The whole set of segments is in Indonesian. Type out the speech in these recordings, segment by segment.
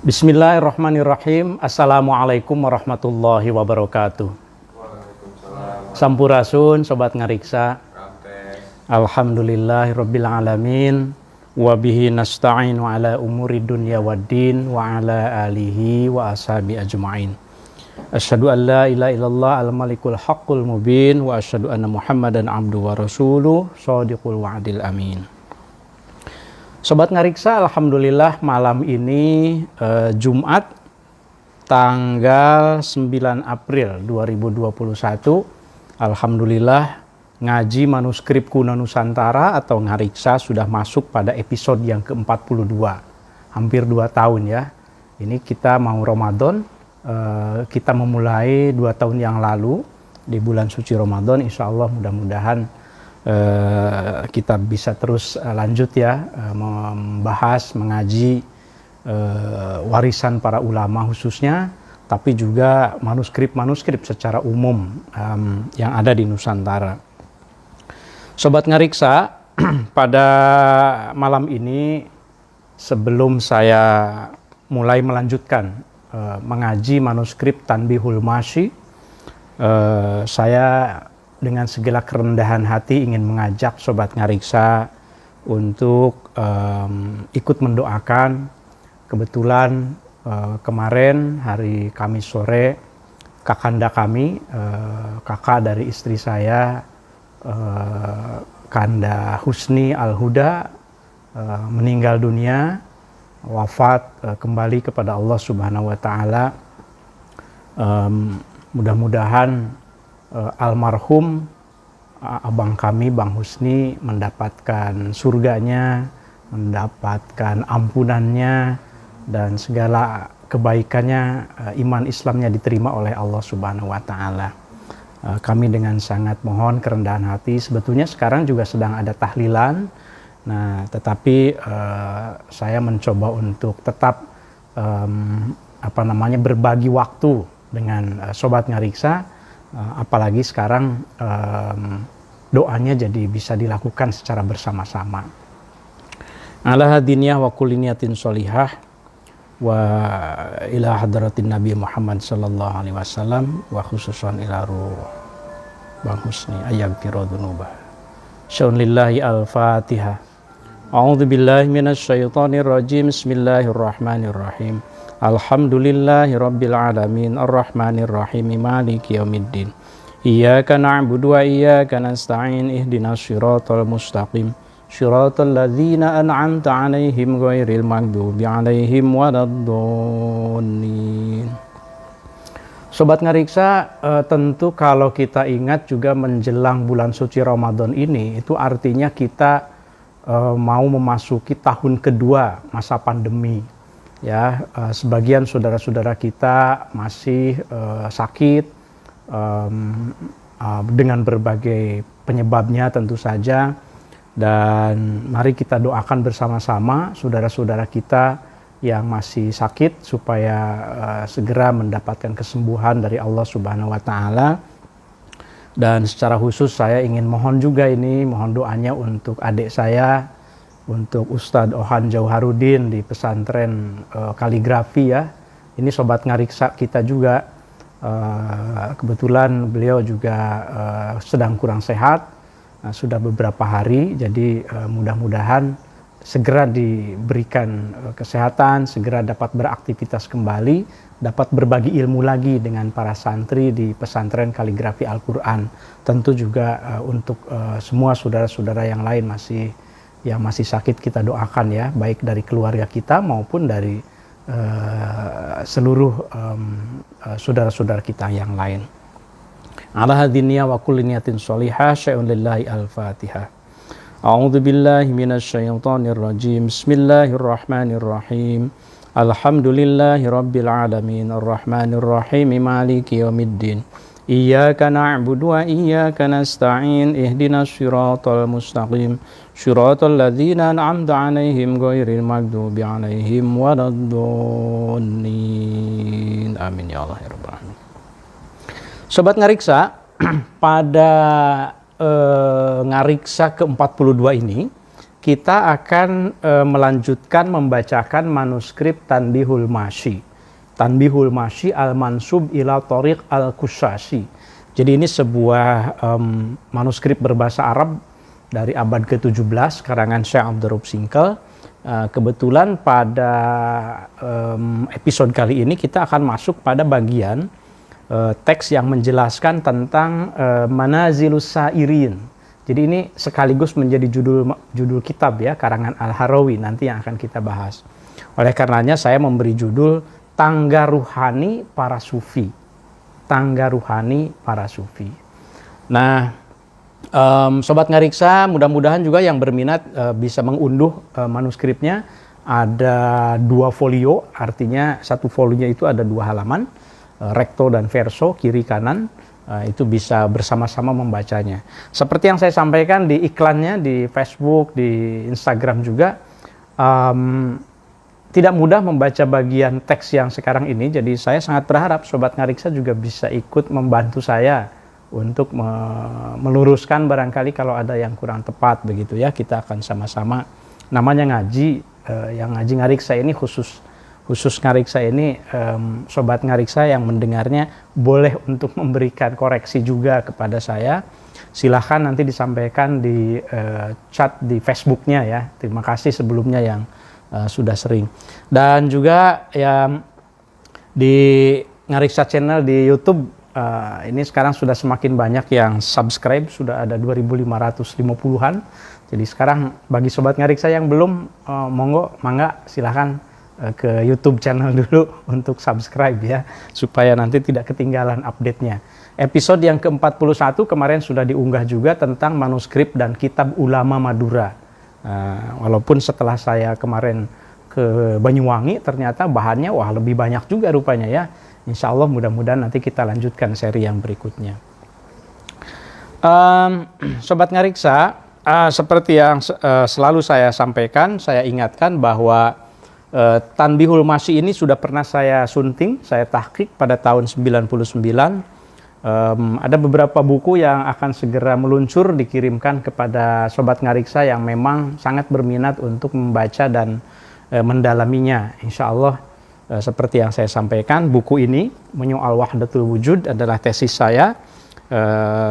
Bismillahirrahmanirrahim. Assalamualaikum warahmatullahi wabarakatuh. Waalaikumsalam. Sampurasun, Sobat Ngariksa. Ramtes. Alhamdulillahirabbil alamin. Wa bihi nasta'inu ala umuri dunya waddin wa ala alihi wa ashabi ajma'in. Asyhadu an la ilaha illallah al-malikul haqqul mubin wa asyhadu anna Muhammadan abduhu wa rasuluh shadiqul wa'dil amin. Sobat Ngariksa, alhamdulillah malam ini Jumat tanggal 9 April 2021. Alhamdulillah ngaji manuskrip kuno Nusantara atau Ngariksa sudah masuk pada episode yang ke-42. Hampir 2 tahun ya. Ini kita mau Ramadan, kita memulai 2 tahun yang lalu di bulan suci Ramadan. Insya Allah mudah-mudahan kita bisa terus lanjut ya, membahas, mengaji warisan para ulama khususnya, tapi juga manuskrip-manuskrip secara umum yang ada di Nusantara. Sobat Ngariksa, pada malam ini sebelum saya mulai melanjutkan mengaji manuskrip Tanbihul Masyi, saya dengan segala kerendahan hati ingin mengajak Sobat Ngariksa untuk ikut mendoakan. Kebetulan kemarin hari Kamis sore kakanda kami, kakak dari istri saya, Kanda Husni Al-Huda, meninggal dunia, wafat kembali kepada Allah Subhanahu wa Ta'ala. Mudah-mudahan almarhum abang kami, Bang Husni, mendapatkan surganya, mendapatkan ampunannya, dan segala kebaikannya, iman Islamnya diterima oleh Allah Subhanahu wa Ta'ala. Kami dengan sangat mohon kerendahan hati, sebetulnya sekarang juga sedang ada tahlilan, nah tetapi saya mencoba untuk tetap berbagi waktu dengan Sobat Ngariksa. Apalagi sekarang doanya jadi bisa dilakukan secara bersama-sama. Ala hadiniyah wa kuliniyatin sholihah wa ila hadratin Nabi Muhammad sallallahu alaihi wasallam wa khususan ila ruh Bang Husni ayyagfira dzunubah. Syaulillahi al-Fatihah. A'udzu billahi minasyaitonir rajim. Bismillahirrahmanirrahim. Alhamdulillahi rabbil alamin arrahmanir rahim maliki yaumiddin. Iyyaka na'budu wa iyyaka nasta'in ihdinas siratal mustaqim siratal ladzina an'amta 'alaihim ghairil maghdubi 'alaihim waladdallin. Sobat Ngariksa, tentu kalau kita ingat juga menjelang bulan suci Ramadan ini, itu artinya kita mau memasuki tahun kedua masa pandemi. Ya, sebagian saudara-saudara kita masih sakit dengan berbagai penyebabnya tentu saja, dan mari kita doakan bersama-sama saudara-saudara kita yang masih sakit supaya segera mendapatkan kesembuhan dari Allah Subhanahu wa Ta'ala. Dan secara khusus saya ingin mohon juga mohon doanya untuk adik saya, untuk Ustadz Ohan Jauharudin di pesantren kaligrafi ya. Ini Sobat Ngariksa kita juga, kebetulan beliau juga sedang kurang sehat, sudah beberapa hari, jadi mudah-mudahan segera diberikan kesehatan, segera dapat beraktivitas kembali, dapat berbagi ilmu lagi dengan para santri di pesantren kaligrafi Al-Quran. Tentu juga untuk semua saudara-saudara yang lain yang masih sakit, kita doakan ya, baik dari keluarga kita maupun dari seluruh saudara-saudara kita yang lain. Ala hadiniyah wa kuliniyatin sholihah syai'un lillahi al-Fatihah. A'udzu billahi minasyaitonir rajim. Bismillahirrahmanirrahim. Alhamdulillahi rabbil alamin arrahmanir rahim maliki yaumiddin. Iyyaka na'budu wa iyyaka nasta'in ihdinas siratal mustaqim siratal ladzina an'amta 'alaihim ghairil maghdubi 'alaihim waladdallin. Amin ya Allah ya rabbal alamin. Sobat Ngariksa, pada Ngariksa ke-42 ini kita akan melanjutkan membacakan manuskrip Tanbihul Masyi. Tanbihul Masyi al-Mansub ila Thariq al-Kushashi. Jadi ini sebuah manuskrip berbahasa Arab dari abad ke-17 karangan Syekh Abdul Rauf Singkal. Kebetulan pada episode kali ini kita akan masuk pada bagian teks yang menjelaskan tentang Manazilus Sairin. Jadi ini sekaligus menjadi judul kitab ya, karangan Al-Harawi nanti yang akan kita bahas. Oleh karenanya saya memberi judul Tangga Ruhani Para Sufi. Tangga Ruhani Para Sufi. Nah, Sobat Ngariksa, mudah-mudahan juga yang berminat bisa mengunduh manuskripnya. Ada 2 folio, artinya satu folionya itu ada 2 halaman, recto dan verso, kiri kanan. Itu bisa bersama-sama membacanya. Seperti yang saya sampaikan di iklannya di Facebook, di Instagram juga, tidak mudah membaca bagian teks yang sekarang ini. Jadi saya sangat berharap Sobat Ngariksa juga bisa ikut membantu saya untuk meluruskan barangkali kalau ada yang kurang tepat begitu ya. Kita akan sama-sama, namanya ngaji, yang ngaji Ngariksa ini khusus Ngariksa ini, Sobat Ngariksa yang mendengarnya boleh untuk memberikan koreksi juga kepada saya. Silahkan nanti disampaikan di chat di Facebooknya ya. Terima kasih sebelumnya yang sudah sering. Dan juga yang di Ngariksa Channel di YouTube, ini sekarang sudah semakin banyak yang subscribe, sudah ada 2.550-an. Jadi sekarang bagi Sobat Ngariksa yang belum, mangga silahkan ke YouTube channel dulu untuk subscribe ya, supaya nanti tidak ketinggalan update-nya. Episode yang ke-41 kemarin sudah diunggah juga tentang manuskrip dan kitab ulama Madura. Walaupun setelah saya kemarin ke Banyuwangi ternyata bahannya lebih banyak juga rupanya ya. Insya Allah mudah-mudahan nanti kita lanjutkan seri yang berikutnya. Sobat Ngariksa, seperti yang selalu saya sampaikan, saya ingatkan bahwa Tanbihul Masyi ini sudah pernah saya sunting, saya tahqiq pada tahun 99. Ada beberapa buku yang akan segera meluncur dikirimkan kepada Sobat Ngariksa yang memang sangat berminat untuk membaca dan mendalaminya. Insya Allah seperti yang saya sampaikan, buku ini Menyoal Wahdatul Wujud adalah tesis saya.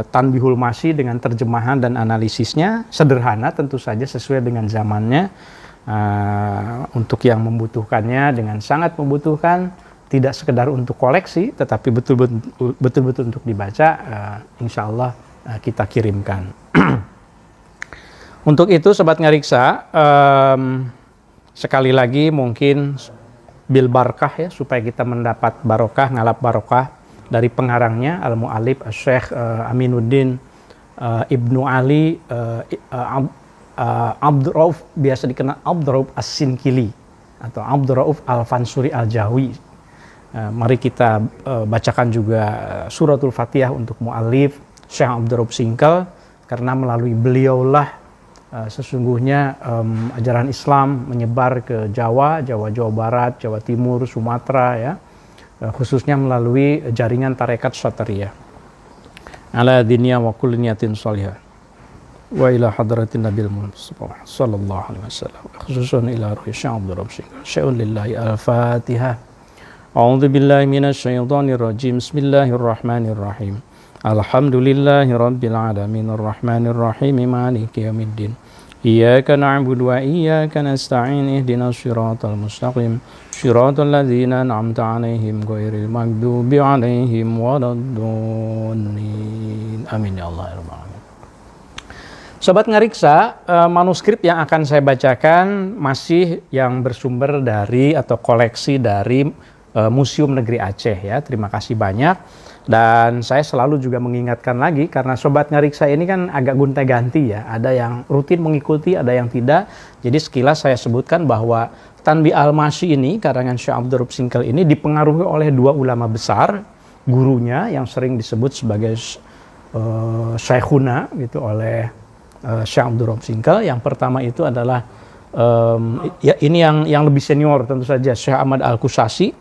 Tanbihul Masyi dengan terjemahan dan analisisnya sederhana tentu saja sesuai dengan zamannya. Untuk yang membutuhkannya dengan sangat membutuhkan, tidak sekedar untuk koleksi tetapi betul-betul untuk dibaca, insya Allah kita kirimkan. Untuk itu Sobat Ngariksa, sekali lagi mungkin bil barakah ya, supaya kita mendapat barokah, ngalap barokah dari pengarangnya Al-Mu'allif Syekh Aminuddin Ibnu Ali Abdul Rauf, biasa dikenal Abdul Rauf As-Sinkili atau Abdul Rauf Al-Fansuri Al-Jawi. Mari kita bacakan juga suratul Fatihah untuk mu'allif Syekh Abdul Rauf Singkal, karena melalui beliaulah sesungguhnya ajaran Islam menyebar ke Jawa Barat, Jawa Timur, Sumatera ya, khususnya melalui jaringan tarekat Satariyah. Ala dinya wa kulli niyatin shalihah. Wa ila hadratin Nabil Mustafa sallallahu alaihi wasallam, khususan ila ruhi Syekh Abdul Rauf Singkal. Syai'un lillahi al-Fatihah. A'udzu billahi minasy syaithanir rajim. Bismillahirrahmanirrahim. Alhamdulillahi rabbil alamin arrahmanir rahim maliki yaumiddin. Iyyaka na'budu wa iyyaka nasta'in ihdinas siratal mustaqim. Shiratal ladzina an'amta 'alaihim ghairil maghdubi 'alaihim waladdallin. Amin ya Allah ya rabbal alamin. Sobat Ngariksa, manuskrip yang akan saya bacakan masih yang bersumber dari atau koleksi dari Museum Negeri Aceh ya. Terima kasih banyak. Dan saya selalu juga mengingatkan lagi, karena Sobat Ngariksa ini kan agak gonta-ganti ya. Ada yang rutin mengikuti, ada yang tidak. Jadi sekilas saya sebutkan bahwa Tanbih Al-Masyi ini, karangan Syekh Abdul Rauf Singkal ini dipengaruhi oleh 2 ulama besar, gurunya yang sering disebut sebagai Syekhuna gitu oleh Syekh Abdul Rauf Singkal. Yang pertama itu adalah ya ini yang lebih senior tentu saja, Syekh Ahmad Al-Kushashi.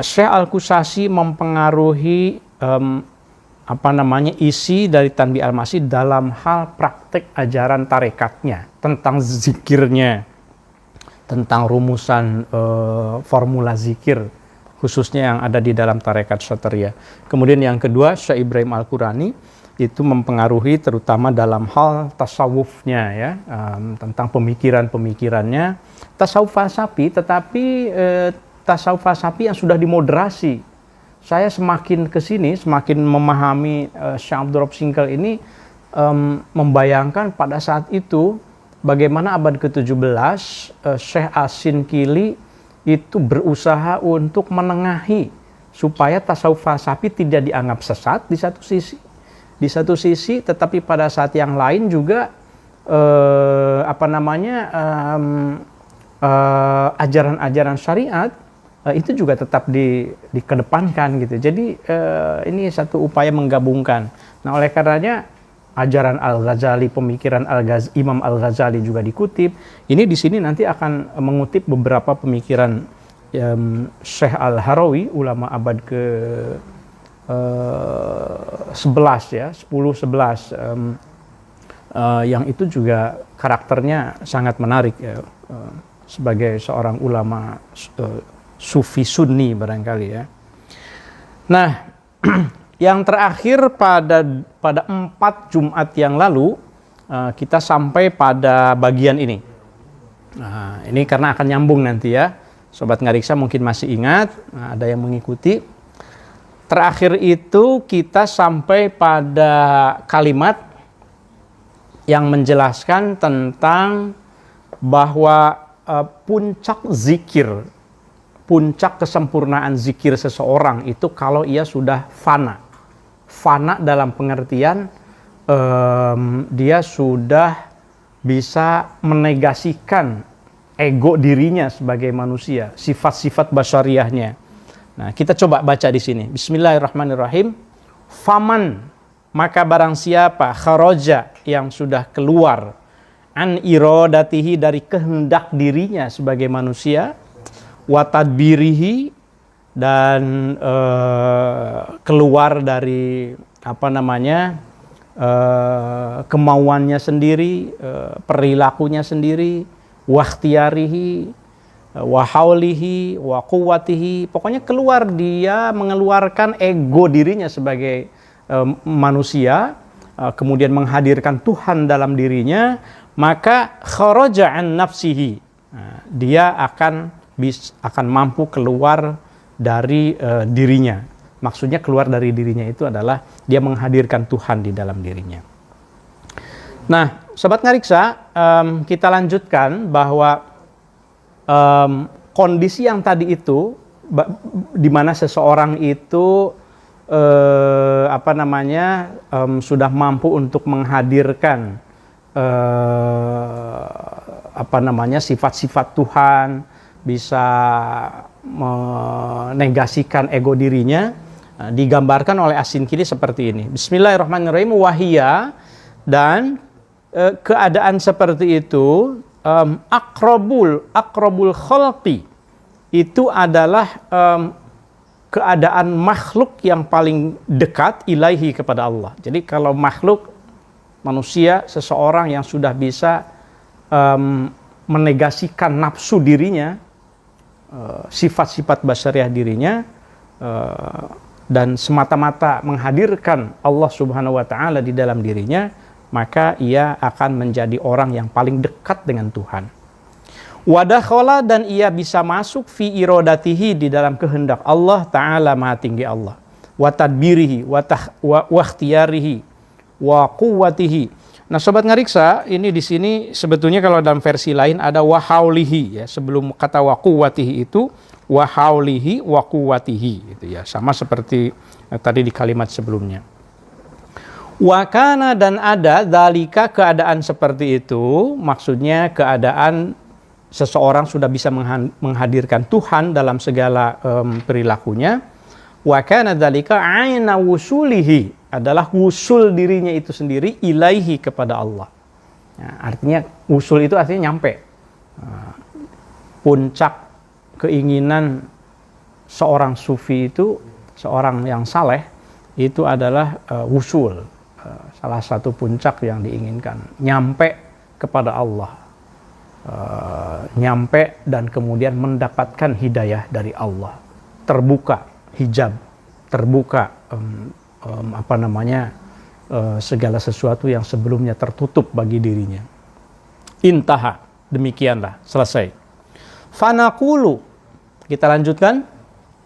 Syekh Al-Kushashi mempengaruhi isi dari Tanbih Al-Masih dalam hal praktek ajaran tarekatnya, tentang zikirnya, tentang rumusan formula zikir khususnya yang ada di dalam tarekat Syatria. Kemudian yang kedua, Syekh Ibrahim Al-Qurani itu mempengaruhi terutama dalam hal tasawufnya ya, tentang pemikirannya, tasawuf falsafi, tetapi tasawuf falsafi yang sudah dimoderasi. Saya semakin kesini, semakin memahami Syekh Abdul Rabb Singkal ini, membayangkan pada saat itu bagaimana abad ke-17 Syekh As-Sinkili itu berusaha untuk menengahi supaya tasawuf falsafi tidak dianggap sesat di satu sisi, tetapi pada saat yang lain juga ajaran-ajaran syariat itu juga tetap dikedepankan gitu. Jadi ini satu upaya menggabungkan. Nah, oleh karenanya ajaran Al-Ghazali, pemikiran Imam Al-Ghazali juga dikutip. Ini di sini nanti akan mengutip beberapa pemikiran Syekh Al-Harawi, ulama abad ke 11 ya, 10-11, yang itu juga karakternya sangat menarik ya, sebagai seorang ulama Sufi Sunni barangkali ya. Nah, yang terakhir pada 4 Jumat yang lalu kita sampai pada bagian ini. Nah, ini karena akan nyambung nanti ya. Sobat Ngariksa mungkin masih ingat, ada yang mengikuti. Terakhir itu kita sampai pada kalimat yang menjelaskan tentang bahwa puncak zikir, puncak kesempurnaan zikir seseorang itu kalau ia sudah fana. Fana dalam pengertian dia sudah bisa menegasikan ego dirinya sebagai manusia, sifat-sifat basyariahnya. Nah, kita coba baca di sini. Bismillahirrahmanirrahim. Faman, maka barang siapa, kharaja, yang sudah keluar, an iradatihi, dari kehendak dirinya sebagai manusia, wa tadbirihi, dan keluar dari kemauannya sendiri, perilakunya sendiri, wa ikhtiyarihi, wa haulihi, wa quwwatihi, pokoknya keluar, dia mengeluarkan ego dirinya sebagai manusia, kemudian menghadirkan Tuhan dalam dirinya, maka kharaja an nafsihi, dia akan mampu keluar dari dirinya. Maksudnya keluar dari dirinya itu adalah dia menghadirkan Tuhan di dalam dirinya. Nah, Sobat Ngariksa, kita lanjutkan bahwa kondisi yang tadi itu, di mana seseorang itu sudah mampu untuk menghadirkan sifat-sifat Tuhan, bisa menegasikan ego dirinya, digambarkan oleh As-Sinkili seperti ini. Bismillahirrahmanirrahim. Wahia, dan keadaan seperti itu, akrobul khalqi, itu adalah keadaan makhluk yang paling dekat ilaihi, kepada Allah. Jadi kalau makhluk, manusia, seseorang yang sudah bisa menegasikan nafsu dirinya, sifat-sifat basyariah dirinya, dan semata-mata menghadirkan Allah Subhanahu wa Ta'ala di dalam dirinya, maka ia akan menjadi orang yang paling dekat dengan Tuhan. Wadakhala, dan ia bisa masuk fi iradatihi, di dalam kehendak Allah Ta'ala, Maha Tinggi Allah. Wa tadbirihi, wa ikhtiyarihi, wa quwwatihi. Nah, Sobat Ngariksa, ini di sini sebetulnya kalau dalam versi lain ada wa haulihi ya, sebelum kata wa quwwatihi itu wa haulihi wa quwwatihi gitu ya, sama seperti tadi di kalimat sebelumnya. Wakana, dan ada, dalika, keadaan seperti itu, maksudnya keadaan seseorang sudah bisa menghadirkan Tuhan dalam segala perilakunya. Wakana dalika aina wusulihi, adalah wusul dirinya itu sendiri ilaihi, kepada Allah. Nah, artinya wusul itu artinya nyampe. Puncak keinginan seorang sufi itu, seorang yang saleh, itu adalah wusul, salah satu puncak yang diinginkan, nyampe kepada Allah, nyampe dan kemudian mendapatkan hidayah dari Allah, terbuka hijab, terbuka segala sesuatu yang sebelumnya tertutup bagi dirinya. Intaha, demikianlah, selesai. Fanaqulu, kita lanjutkan.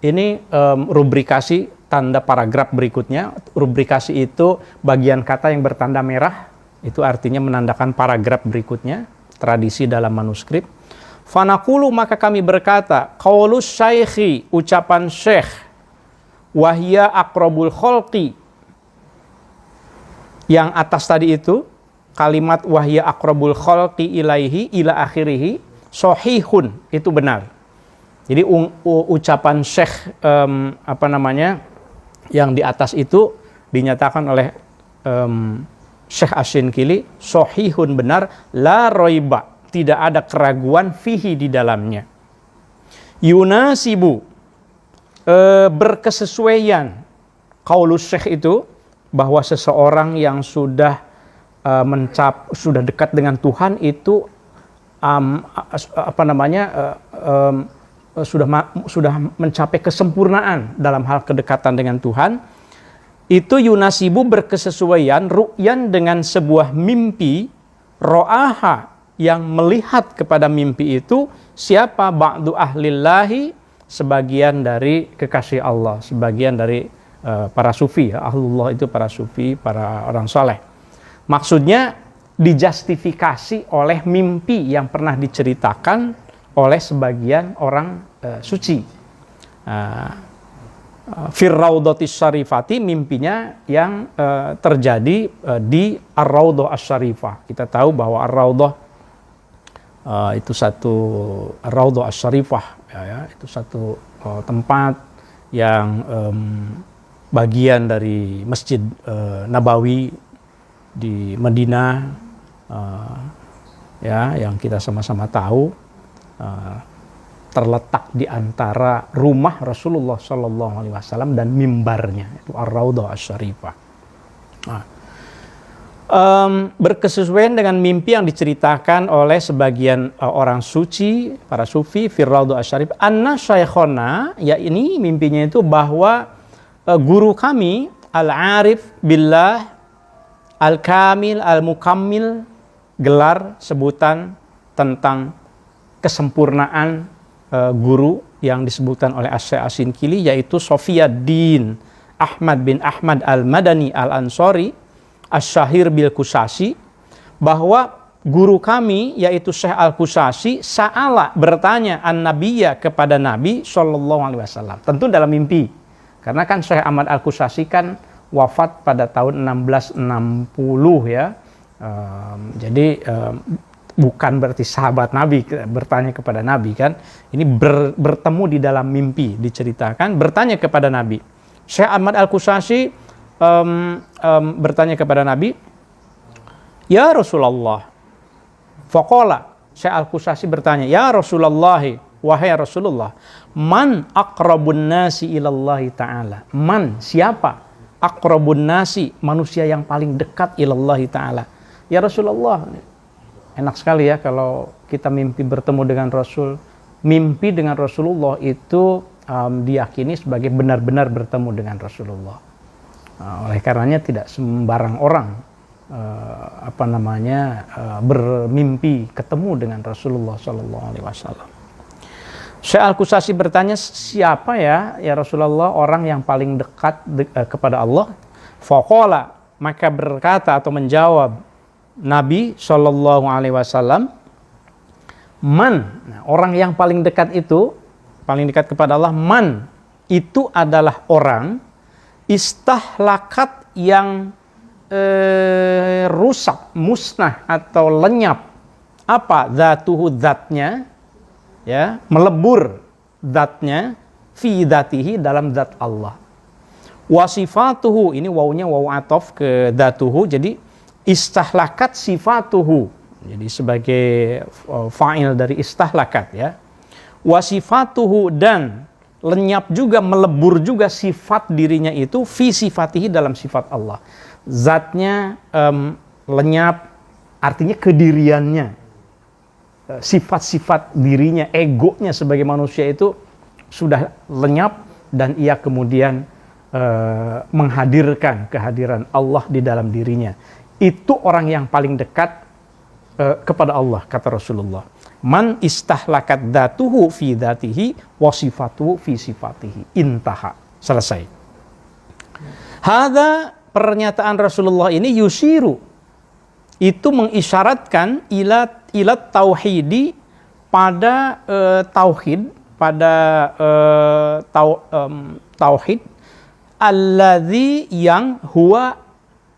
Ini rubrikasi tanda paragraf berikutnya. Rubrikasi itu bagian kata yang bertanda merah, itu artinya menandakan paragraf berikutnya, tradisi dalam manuskrip. Fanaqulu, maka kami berkata, qaulus syaikhi, ucapan syekh, wahya aqrabul khalqi, yang atas tadi itu, kalimat wahya aqrabul khalqi ilaihi ila akhirihi, sahihun, itu benar. Jadi ucapan syekh yang di atas itu dinyatakan oleh Syekh Asy-Syinkili sahihun, benar, la roiba, tidak ada keraguan fihi di dalamnya. Yunasibu, berkesesuaian, qaulus syekh itu bahwa seseorang yang sudah dekat dengan Tuhan itu sudah mencapai kesempurnaan dalam hal kedekatan dengan Tuhan, itu yunasibu, berkesesuaian, ru'yan, dengan sebuah mimpi, ro'aha, yang melihat kepada mimpi itu siapa? Ba'du ahlillahi, sebagian dari kekasih Allah, sebagian dari para sufi, ya. Ahlullah itu para sufi, para orang soleh. Maksudnya dijustifikasi oleh mimpi yang pernah diceritakan oleh sebagian orang suci. Firraudatis syarifati, mimpinya yang terjadi di Ar-Raudhah Asy-Syarifah. Kita tahu bahwa Ar-Raudhah itu satu Ar-Raudhah Asy-Syarifah, ya, itu satu tempat yang bagian dari Masjid Nabawi di Madinah, ya, yang kita sama-sama tahu. Terletak di antara rumah Rasulullah SAW dan mimbarnya, itu Ar-Raudhah Asy-Syarifah. Berkesesuaian dengan mimpi yang diceritakan oleh sebagian orang suci, para sufi, Ar-Raudhah Asy-Syarifah, anna syaikhona, ya, ini mimpinya itu bahwa guru kami, al-arif billah, al-kamil, al-mukammil, gelar sebutan tentang kesempurnaan guru yang disebutkan oleh Syekh Asy-Syinkili, yaitu Sofiyuddin Ahmad bin Ahmad al-Madani al-Ansari Asy-Syahir bil Kusasi, bahwa guru kami yaitu Syekh Al-Kusasi sa'ala, bertanya, an-nabiyya, kepada Nabi SAW, tentu dalam mimpi, karena kan Syekh Ahmad Al-Kusasi kan wafat pada tahun 1660, ya. Jadi bukan berarti sahabat Nabi bertanya kepada Nabi, kan. Ini bertemu di dalam mimpi, diceritakan bertanya kepada Nabi. Syekh Ahmad Al-Kusasi bertanya kepada Nabi, ya Rasulullah. Faqala, Syekh Al-Kusasi bertanya, ya Rasulullah, wahai Rasulullah, man aqrabun nasi ilallahi ta'ala. Man, siapa? Aqrabun nasi, manusia yang paling dekat ilallahi ta'ala. Ya Rasulullah, enak sekali ya kalau kita mimpi bertemu dengan Rasul. Mimpi dengan Rasulullah itu diyakini sebagai benar-benar bertemu dengan Rasulullah. Oleh karenanya tidak sembarang orang bermimpi ketemu dengan Rasulullah SAW. Syekh Al-Kusasi bertanya, siapa ya Rasulullah orang yang paling dekat kepada Allah? Faqala, maka berkata atau menjawab Nabi SAW, man, orang yang paling dekat itu, paling dekat kepada Allah, man, itu adalah orang istahlakat yang rusak, musnah atau lenyap. Apa? Dzatuhu, dzatnya, ya, melebur dzatnya, fi dzatihi, dalam zat Allah. Wasifatuhu, ini wawunya wawu atof ke dzatuhu, jadi istahlakat sifatuhu, jadi sebagai fa'il dari istahlakat, ya. Wasifatuhu, dan lenyap juga, melebur juga sifat dirinya itu fi sifatihi, dalam sifat Allah. Zatnya lenyap, artinya kediriannya, sifat-sifat dirinya, egonya sebagai manusia itu sudah lenyap, dan ia kemudian menghadirkan kehadiran Allah di dalam dirinya. Itu orang yang paling dekat kepada Allah, kata Rasulullah. Man istahlakat datuhu fi datihi wa sifatuhu fi sifatihi. Intaha. Selesai. Hadza, pernyataan Rasulullah ini yusiru, itu mengisyaratkan ila tauhidi, pada tauhid, pada tauhid alladzi, yang huwa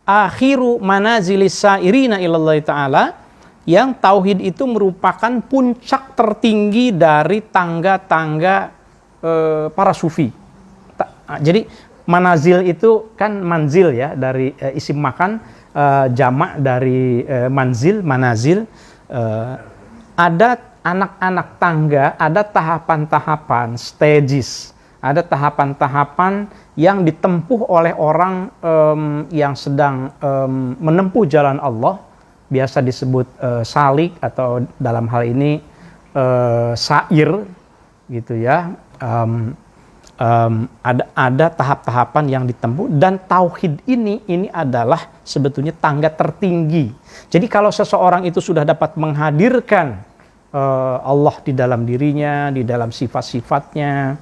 akhiru manazilis sairina ilallah ta'ala, yang tauhid itu merupakan puncak tertinggi dari tangga-tangga para sufi. Jadi manazil itu kan manzil ya, dari isim makan, jamak dari manzil, manazil. Ada anak-anak tangga, ada tahapan-tahapan, stages, ada tahapan-tahapan yang ditempuh oleh orang yang sedang menempuh jalan Allah, biasa disebut salik, atau dalam hal ini sair gitu ya. Ada tahap-tahapan yang ditempuh, dan tauhid ini adalah sebetulnya tangga tertinggi. Jadi kalau seseorang itu sudah dapat menghadirkan Allah di dalam dirinya, di dalam sifat-sifatnya,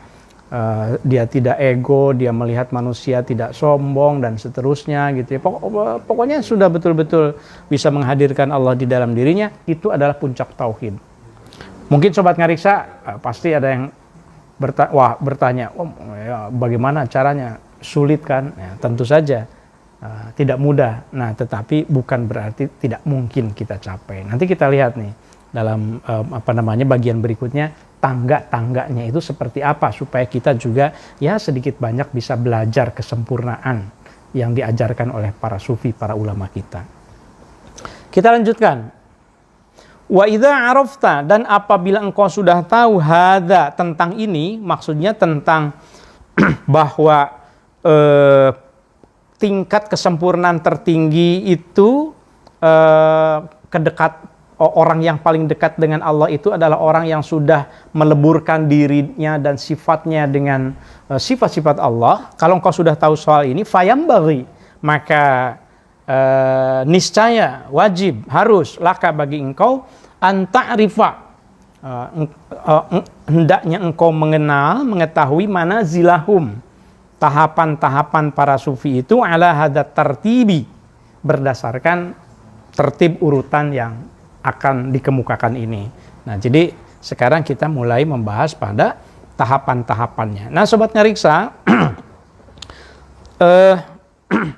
dia tidak ego, dia melihat manusia tidak sombong, dan seterusnya gitu ya. Pokoknya sudah betul-betul bisa menghadirkan Allah di dalam dirinya, itu adalah puncak tauhid. Mungkin Sobat Ngariksa pasti ada yang bertanya, ya, bagaimana caranya? Sulit kan? Ya, tentu saja tidak mudah. Nah, tetapi bukan berarti tidak mungkin kita capai. Nanti kita lihat nih dalam bagian berikutnya, tangga-tangganya itu seperti apa, supaya kita juga ya sedikit banyak bisa belajar kesempurnaan yang diajarkan oleh para sufi, para ulama kita. Kita lanjutkan. Wa idza arafta, dan apabila engkau sudah tahu hadza, tentang ini, maksudnya tentang bahwa tingkat kesempurnaan tertinggi itu orang yang paling dekat dengan Allah itu adalah orang yang sudah meleburkan dirinya dan sifatnya dengan sifat-sifat Allah. Kalau engkau sudah tahu soal ini, fayambaghi, maka niscaya, wajib, harus, laka bagi engkau, anta'rifa, hendaknya engkau mengetahui manazilahum, tahapan-tahapan para sufi itu, ala hadat tartibi, berdasarkan tertib urutan yang akan dikemukakan ini. Nah, jadi sekarang kita mulai membahas pada tahapan-tahapannya. Nah, Sobat Ngariksa,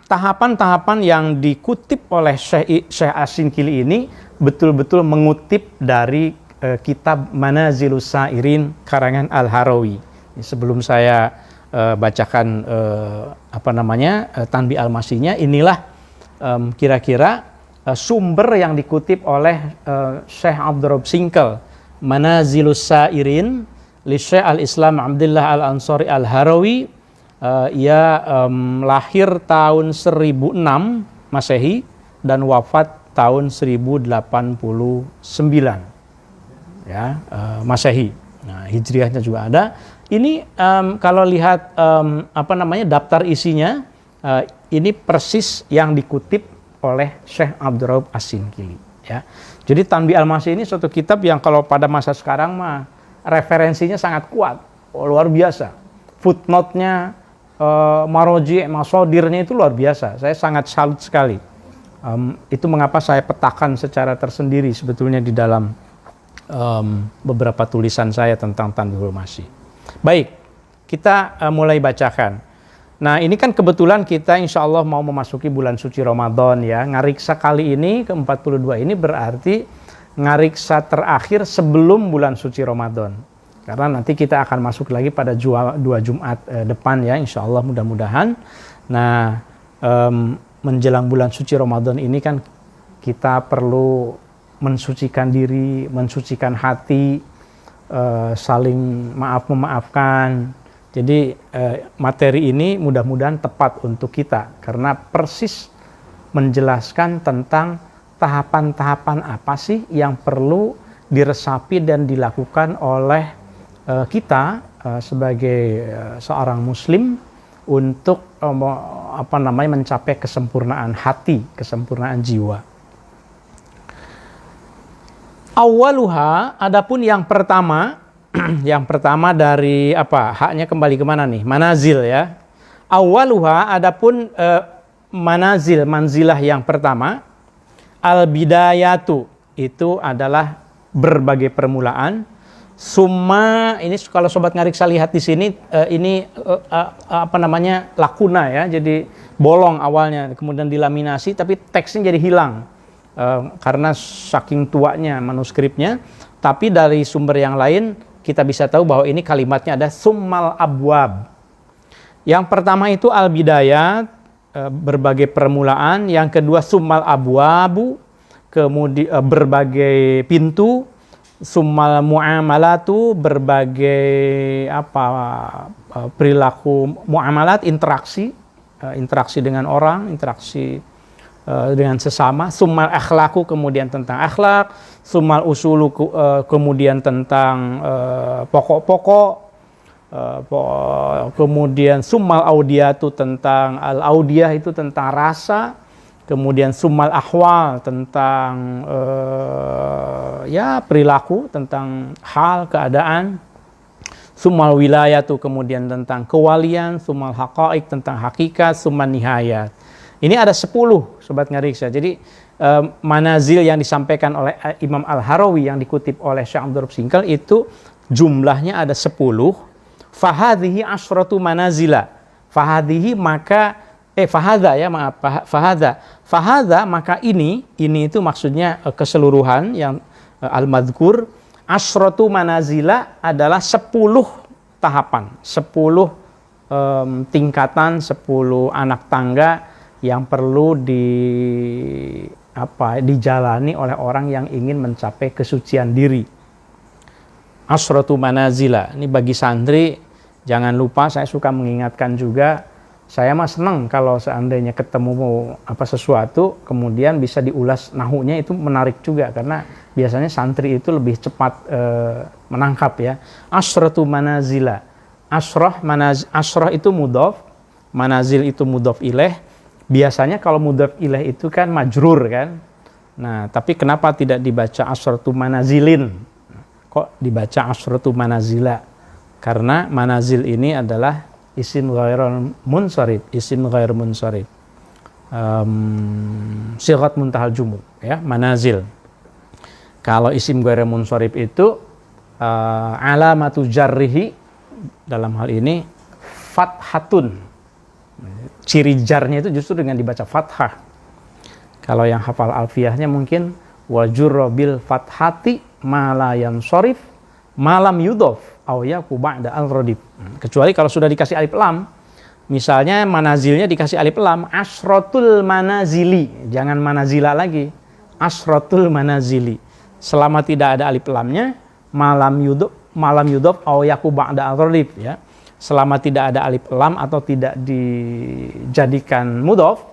tahapan-tahapan yang dikutip oleh Syekh As-Sinkili ini betul-betul mengutip dari kitab Manazilus Sairin karangan Al-Harawi. Sebelum saya bacakan Tanbih Al-Masihnya, inilah kira-kira sumber yang dikutip oleh Syekh Abdurrahman Singkel, Manazilus Sairin li Syekh Al-Islam Abdullah Al-Ansari Al-Harawi. Ia lahir tahun 1006 Masehi dan wafat tahun 1089 ya, Masehi. Nah, Hijriahnya juga ada. Ini kalau lihat daftar isinya, ini persis yang dikutip oleh Syekh Abdurrahman As-Sinkili ya. Jadi Tanbih Al-Masih ini suatu kitab yang kalau pada masa sekarang mah referensinya sangat kuat, luar biasa. Footnote-nya, maroji, masodirnya itu luar biasa. Saya sangat salut sekali. Itu mengapa saya petakan secara tersendiri sebetulnya di dalam beberapa tulisan saya tentang Tanbih Al-Masih. Baik, kita mulai bacakan. Nah, ini kan kebetulan kita insya Allah mau memasuki bulan suci Ramadan ya. Ngariksa kali ini ke-42 ini berarti ngariksa terakhir sebelum bulan suci Ramadan. Karena nanti kita akan masuk lagi pada 2 Jumat depan ya, insya Allah mudah-mudahan. Nah, menjelang bulan suci Ramadan ini kan kita perlu mensucikan diri, mensucikan hati, saling memaafkan, Jadi materi ini mudah-mudahan tepat untuk kita karena persis menjelaskan tentang tahapan-tahapan apa sih yang perlu diresapi dan dilakukan oleh kita sebagai seorang muslim untuk mencapai kesempurnaan hati, kesempurnaan jiwa. Awaluha, adapun yang pertama dari haknya kembali kemana nih? Manazil ya. Awaluha, adapun manzilah yang pertama, al-bidayatu, itu adalah berbagai permulaan. Summa, ini kalau sobat ngariksa lihat di sini, ini lakuna ya, jadi bolong awalnya, kemudian dilaminasi, tapi teksnya jadi hilang karena saking tuanya manuskripnya. Tapi dari sumber yang lain kita bisa tahu bahwa ini kalimatnya ada summal abwab. Yang pertama itu al-bidayat, berbagai permulaan. Yang kedua summal abwabu, kemudian berbagai pintu. Summal muamalatu, berbagai perilaku muamalat, interaksi dengan orang, interaksi dengan sesama. Summal akhlaku, kemudian tentang akhlak. Summal usulu, kemudian tentang pokok-pokok. Kemudian summal audiyatu, tentang al-audiyah itu tentang rasa. Kemudian summal ahwal, tentang perilaku, tentang hal, keadaan. Summal wilayatu, kemudian tentang kewalian. Summal haqa'iq, tentang hakikat. Summal nihayat. Ini ada 10 sobat ngariksa. Jadi manazil yang disampaikan oleh Imam Al-Harawi yang dikutip oleh Syekh Abdul Rabb Singkal itu jumlahnya ada 10. Fahadhihi asyratu manazila. Fahadhihi maka Fahadha maka ini itu maksudnya keseluruhan yang al-madhkur. Asyratu manazila adalah 10 tahapan, 10 tingkatan, 10 anak tangga yang perlu dijalani oleh orang yang ingin mencapai kesucian diri. Asyratu manazila. Ini bagi santri, jangan lupa, saya suka mengingatkan juga. Saya mah senang kalau seandainya ketemu sesuatu kemudian bisa diulas nahunya, itu menarik juga karena biasanya santri itu lebih cepat menangkap ya. Asyratu manazila. Asyrah itu mudhaf, manazil itu mudhaf ilaih. Biasanya kalau mudhaf ilaih itu kan majrur kan. Nah, tapi kenapa tidak dibaca asyratu manazilin? Kok dibaca asyratu manazila? Karena manazil ini adalah isim ghair munsharif, sighat muntahal jumu ya, manazil. Kalau isim ghair munsharif itu alamatu jarrihi dalam hal ini fathatun. Ciri jarnya itu justru dengan dibaca fathah. Kalau yang hafal alfiyahnya mungkin wajurra bil fathati ma la yansharif malam yudhof aw yaku ba'da al-radif. Kecuali kalau sudah dikasih alif lam, misalnya manazilnya dikasih alif lam, asrotul manazili, jangan manazila lagi, asrotul manazili. Selama tidak ada alif lamnya, malam yudhof aw yaku ba'da al-radif ya. Selama tidak ada alif lam atau tidak dijadikan mudhof,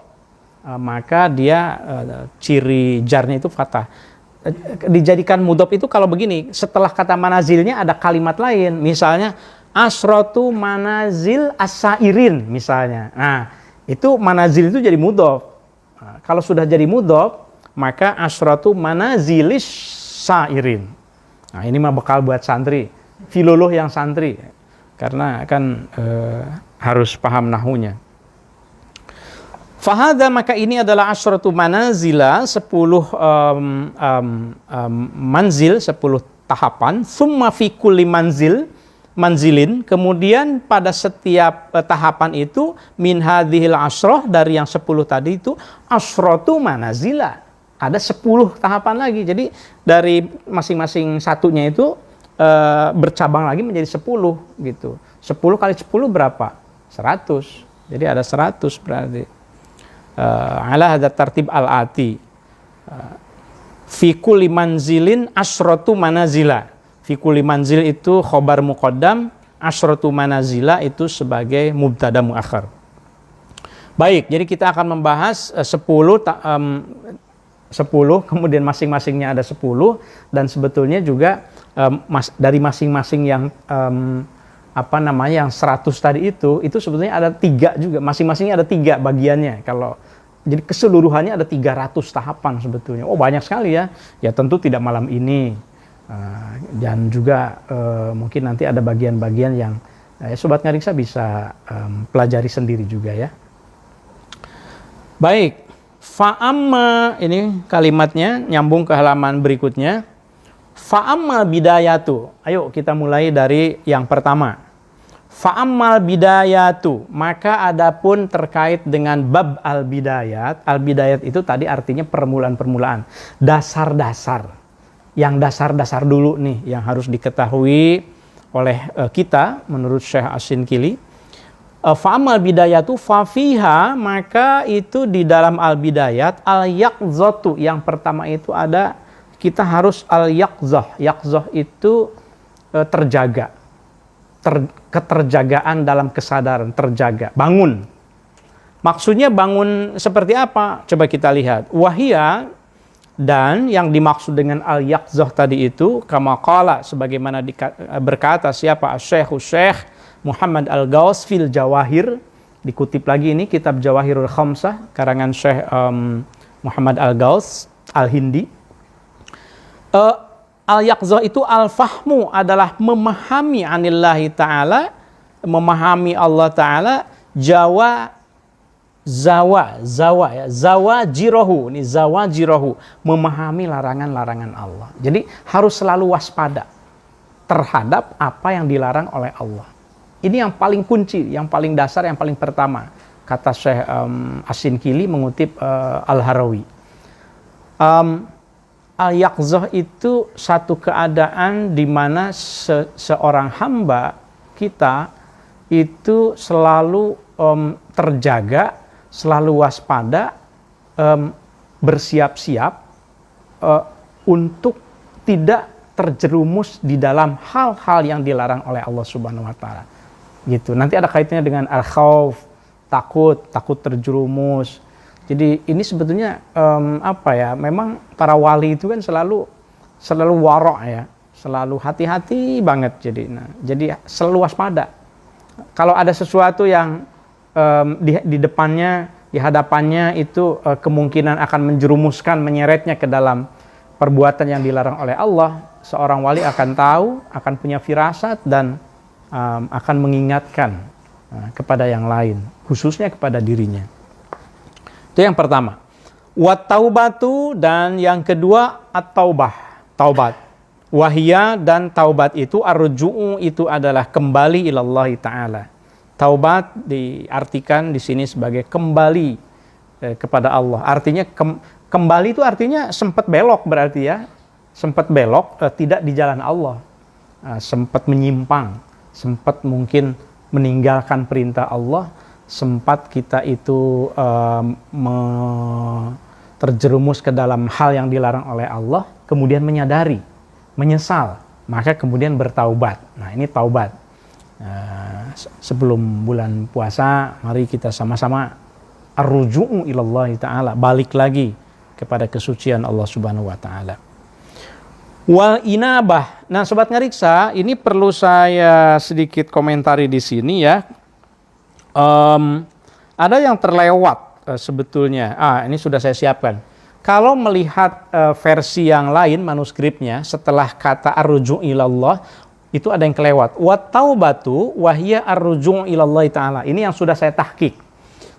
maka dia ciri jarnya itu fathah. Dijadikan mudhof itu kalau begini, setelah kata manazilnya ada kalimat lain, misalnya asrotu manazil asairin misalnya. Nah, itu manazil itu jadi mudhof. Nah, kalau sudah jadi mudhof, maka asrotu manazilis sairin. Nah, ini mah bekal buat santri, filoloh yang santri, karena kan harus paham nahunya. Fahadha maka ini adalah asyratu manazila, 10 manzil, 10 tahapan. Summa fi kulli manzilin, kemudian pada setiap tahapan itu min hadhil asyrah, dari yang 10 tadi itu asyratu manazila. Ada 10 tahapan lagi. Jadi dari masing-masing satunya itu bercabang lagi menjadi 10 gitu. 10 kali 10 berapa? 100. Jadi ada 100 berarti. Ala hadza tartib al-ati. Fi kulli manzilin asyratu manazila. Fi kulli manzil itu khobar muqaddam, asyratu manazila itu sebagai mubtada muakhar. Baik, jadi kita akan membahas 10 kemudian masing-masingnya ada 10 dan sebetulnya juga dari masing-masing yang yang 100 tadi itu sebetulnya ada 3 juga, masing-masingnya ada 3 bagiannya. Kalau jadi keseluruhannya ada 300 tahapan sebetulnya. Oh, banyak sekali ya. Ya tentu tidak malam ini. Dan juga mungkin nanti ada bagian-bagian yang Sobat Ngariksa bisa pelajari sendiri juga ya. Baik, fa'amma ini kalimatnya nyambung ke halaman berikutnya. Fa'amma bidayatu. Ayo kita mulai dari yang pertama. Fa'ammal bidayatu, maka adapun terkait dengan bab al-bidayat. Al-bidayat itu tadi artinya permulaan-permulaan, dasar-dasar. Yang dasar-dasar dulu nih yang harus diketahui oleh kita menurut Syekh As-Sinkili. Fa'ammal bidayatu fafiha, maka itu di dalam al-bidayat al-yaqzatu, yang pertama itu ada kita harus al-yaqzah. Yaqzah itu terjaga. Keterjagaan dalam kesadaran, terjaga, bangun. Maksudnya bangun seperti apa? Coba kita lihat. Wahia, dan yang dimaksud dengan al-yaqzah tadi itu kama qala, sebagaimana berkata siapa? Syekh Muhammad Al-Ghaus fil Jawahir. Dikutip lagi ini kitab Jawahirul Khamsah karangan Syekh Muhammad Al-Ghaus Al-Hindi. Al-yaqzah itu al-fahmu, adalah memahami anillahi ta'ala, memahami Allah ta'ala, zawajirahu, ini zawajirahu, memahami larangan-larangan Allah. Jadi harus selalu waspada terhadap apa yang dilarang oleh Allah. Ini yang paling kunci, yang paling dasar, yang paling pertama, kata Syekh As-Sinkili mengutip Al-Harawi. Al-yaqzah itu satu keadaan di mana seorang hamba kita itu selalu terjaga, selalu waspada, bersiap-siap untuk tidak terjerumus di dalam hal-hal yang dilarang oleh Allah Subhanahu wa taala. Gitu. Nanti ada kaitannya dengan al-khauf, takut terjerumus. Jadi ini sebetulnya memang para wali itu kan selalu warok ya, selalu hati-hati banget. Jadi selalu waspada. Kalau ada sesuatu yang di depannya, di hadapannya itu kemungkinan akan menjerumuskan, menyeretnya ke dalam perbuatan yang dilarang oleh Allah, seorang wali akan tahu, akan punya firasat dan akan mengingatkan kepada yang lain, khususnya kepada dirinya. Itu yang pertama. Wat taubatu, dan yang kedua at-taubah, taubat. Wahia, dan taubat itu ar-ruju'u, itu adalah kembali ilallahi ta'ala. Taubat diartikan di sini sebagai kembali kepada Allah. Artinya kembali itu artinya sempat belok berarti ya. Sempat belok tidak di jalan Allah. Sempat menyimpang, sempat mungkin meninggalkan perintah Allah. Sempat kita itu terjerumus ke dalam hal yang dilarang oleh Allah, kemudian menyadari, menyesal, maka kemudian bertaubat. Nah, ini taubat. Sebelum bulan puasa, mari kita sama-sama ar-ruju'u ilallahi ta'ala, balik lagi kepada kesucian Allah Subhanahu wa taala. Wal inabah. Nah, Sobat Ngariksa, ini perlu saya sedikit komentari di sini ya. Ada yang terlewat sebetulnya. Ini sudah saya siapkan. Kalau melihat versi yang lain manuskripnya, setelah kata ar-ruju' ilallah itu ada yang kelewat. Wa taubatu wa hiya ar-ruju' ilallah ta'ala. Ini yang sudah saya tahqiq.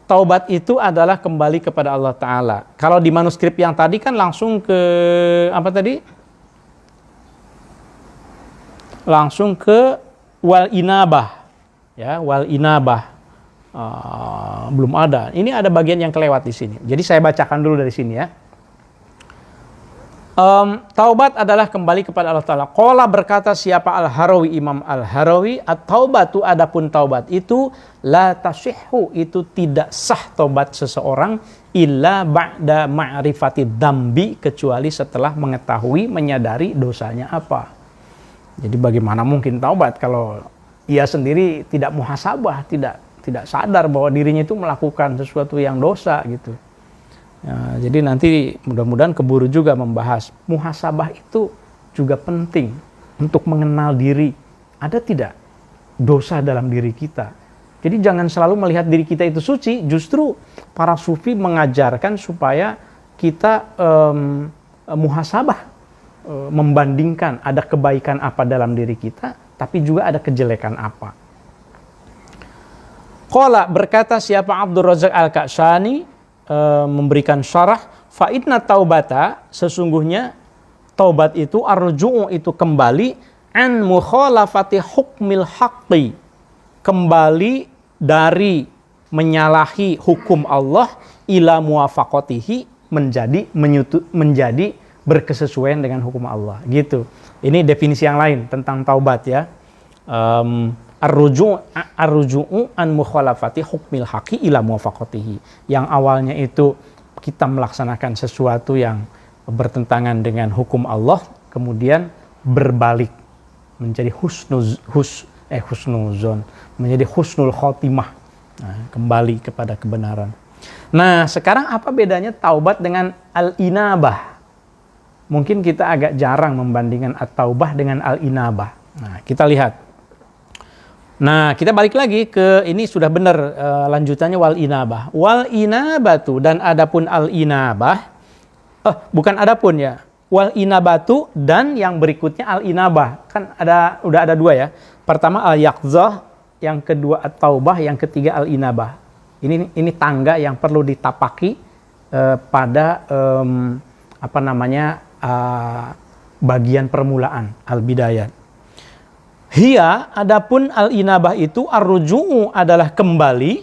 Taubat itu adalah kembali kepada Allah Ta'ala. Kalau di manuskrip yang tadi kan langsung ke apa tadi? Langsung ke wal inabah. Ya, wal inabah. Belum ada. Ini ada bagian yang kelewat di sini. Jadi saya bacakan dulu dari sini ya. Taubat adalah kembali kepada Allah Ta'ala. Qala, berkata siapa Al-Harawi, Imam Al-Harawi, at-taubatu, adapun taubat itu la tasihhu, itu tidak sah taubat seseorang illa ba'da ma'rifati dambi, kecuali setelah mengetahui, menyadari dosanya apa. Jadi bagaimana mungkin taubat kalau ia sendiri tidak muhasabah, tidak sadar bahwa dirinya itu melakukan sesuatu yang dosa gitu. Ya, jadi nanti mudah-mudahan keburu juga membahas muhasabah itu juga penting untuk mengenal diri. Ada tidak dosa dalam diri kita? Jadi jangan selalu melihat diri kita itu suci. Justru para sufi mengajarkan supaya kita muhasabah, membandingkan ada kebaikan apa dalam diri kita, tapi juga ada kejelekan apa. Qala, berkata siapa Abdul Razak Al-Kashani, memberikan syarah, fa inna taubata, sesungguhnya taubat itu arju'u, itu kembali, an mukhalafati hukmil haqqi, kembali dari menyalahi hukum Allah, ila muwafaqatihi, menjadi berkesesuaian dengan hukum Allah gitu. Ini definisi yang lain tentang taubat ya. Arruju'u an mukhalafati hukmil haqqi ila muwafaqatihi. Yang awalnya itu kita melaksanakan sesuatu yang bertentangan dengan hukum Allah, kemudian berbalik menjadi husnuzon, menjadi husnul khotimah. Nah, kembali kepada kebenaran. Nah, sekarang apa bedanya taubat dengan al-inabah? Mungkin kita agak jarang membandingkan at-taubah dengan al-inabah. Nah, kita lihat. Nah, kita balik lagi ke ini sudah benar lanjutannya wal inabah. Wal inabatu, dan adapun al inabah, bukan adapun ya. Wal inabatu dan yang berikutnya al inabah. Kan udah ada dua ya. Pertama al yaqzah, yang kedua at-taubah, yang ketiga al inabah. Ini tangga yang perlu ditapaki pada bagian permulaan al-bidayat. Hiya, adapun al-inabah itu ar-ruju'u adalah kembali.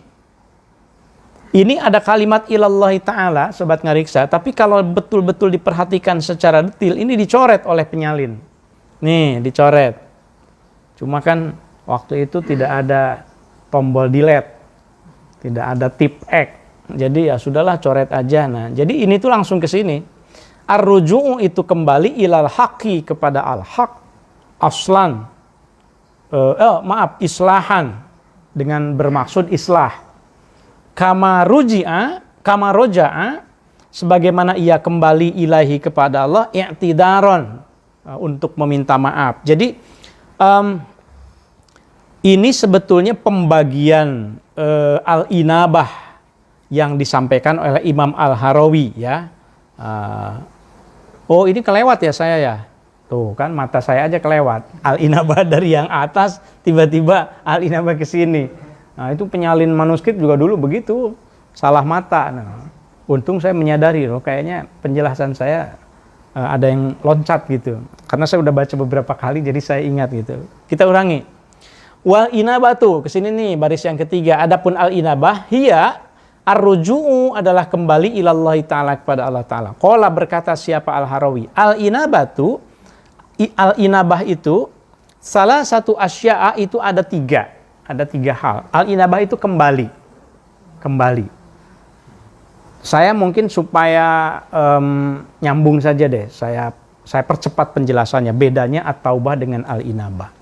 Ini ada kalimat ilallahi ta'ala, sobat ngariksa, tapi kalau betul-betul diperhatikan secara detail, ini dicoret oleh penyalin. Nih, dicoret. Cuma kan waktu itu tidak ada tombol delete, tidak ada tip X. Jadi ya sudahlah, coret aja. Nah, jadi ini tuh langsung ke sini. Ar-ruju'u itu kembali ilal haqqi, kepada al-haq, aslan. Islahan, dengan bermaksud islah. Kama roja'a, sebagaimana ia kembali ilahi kepada Allah, i'tidaron, untuk meminta maaf. Jadi ini sebetulnya pembagian al-inabah yang disampaikan oleh Imam Al-Harawi ya. Oh, ini kelewat ya saya ya. Tuh kan mata saya aja kelewat. Al-inabah dari yang atas tiba-tiba al-inabah ke sini. Nah, itu penyalin manuskrip juga dulu begitu, salah mata. Nah, untung saya menyadari loh, kayaknya penjelasan saya ada yang loncat gitu. Karena saya udah baca beberapa kali jadi saya ingat gitu. Kita ulangi. Wal inabatu, ke sini nih baris yang ketiga. Adapun al-inabah hiya ar-ruju'u adalah kembali ilallahi ta'ala, kepada Allah Ta'ala. Qala, berkata siapa Al-Harawi, al-inabah itu salah satu asya'a, itu ada tiga hal. Al-inabah itu kembali. Saya mungkin supaya nyambung saja deh, saya percepat penjelasannya. Bedanya at-taubah dengan al-inabah.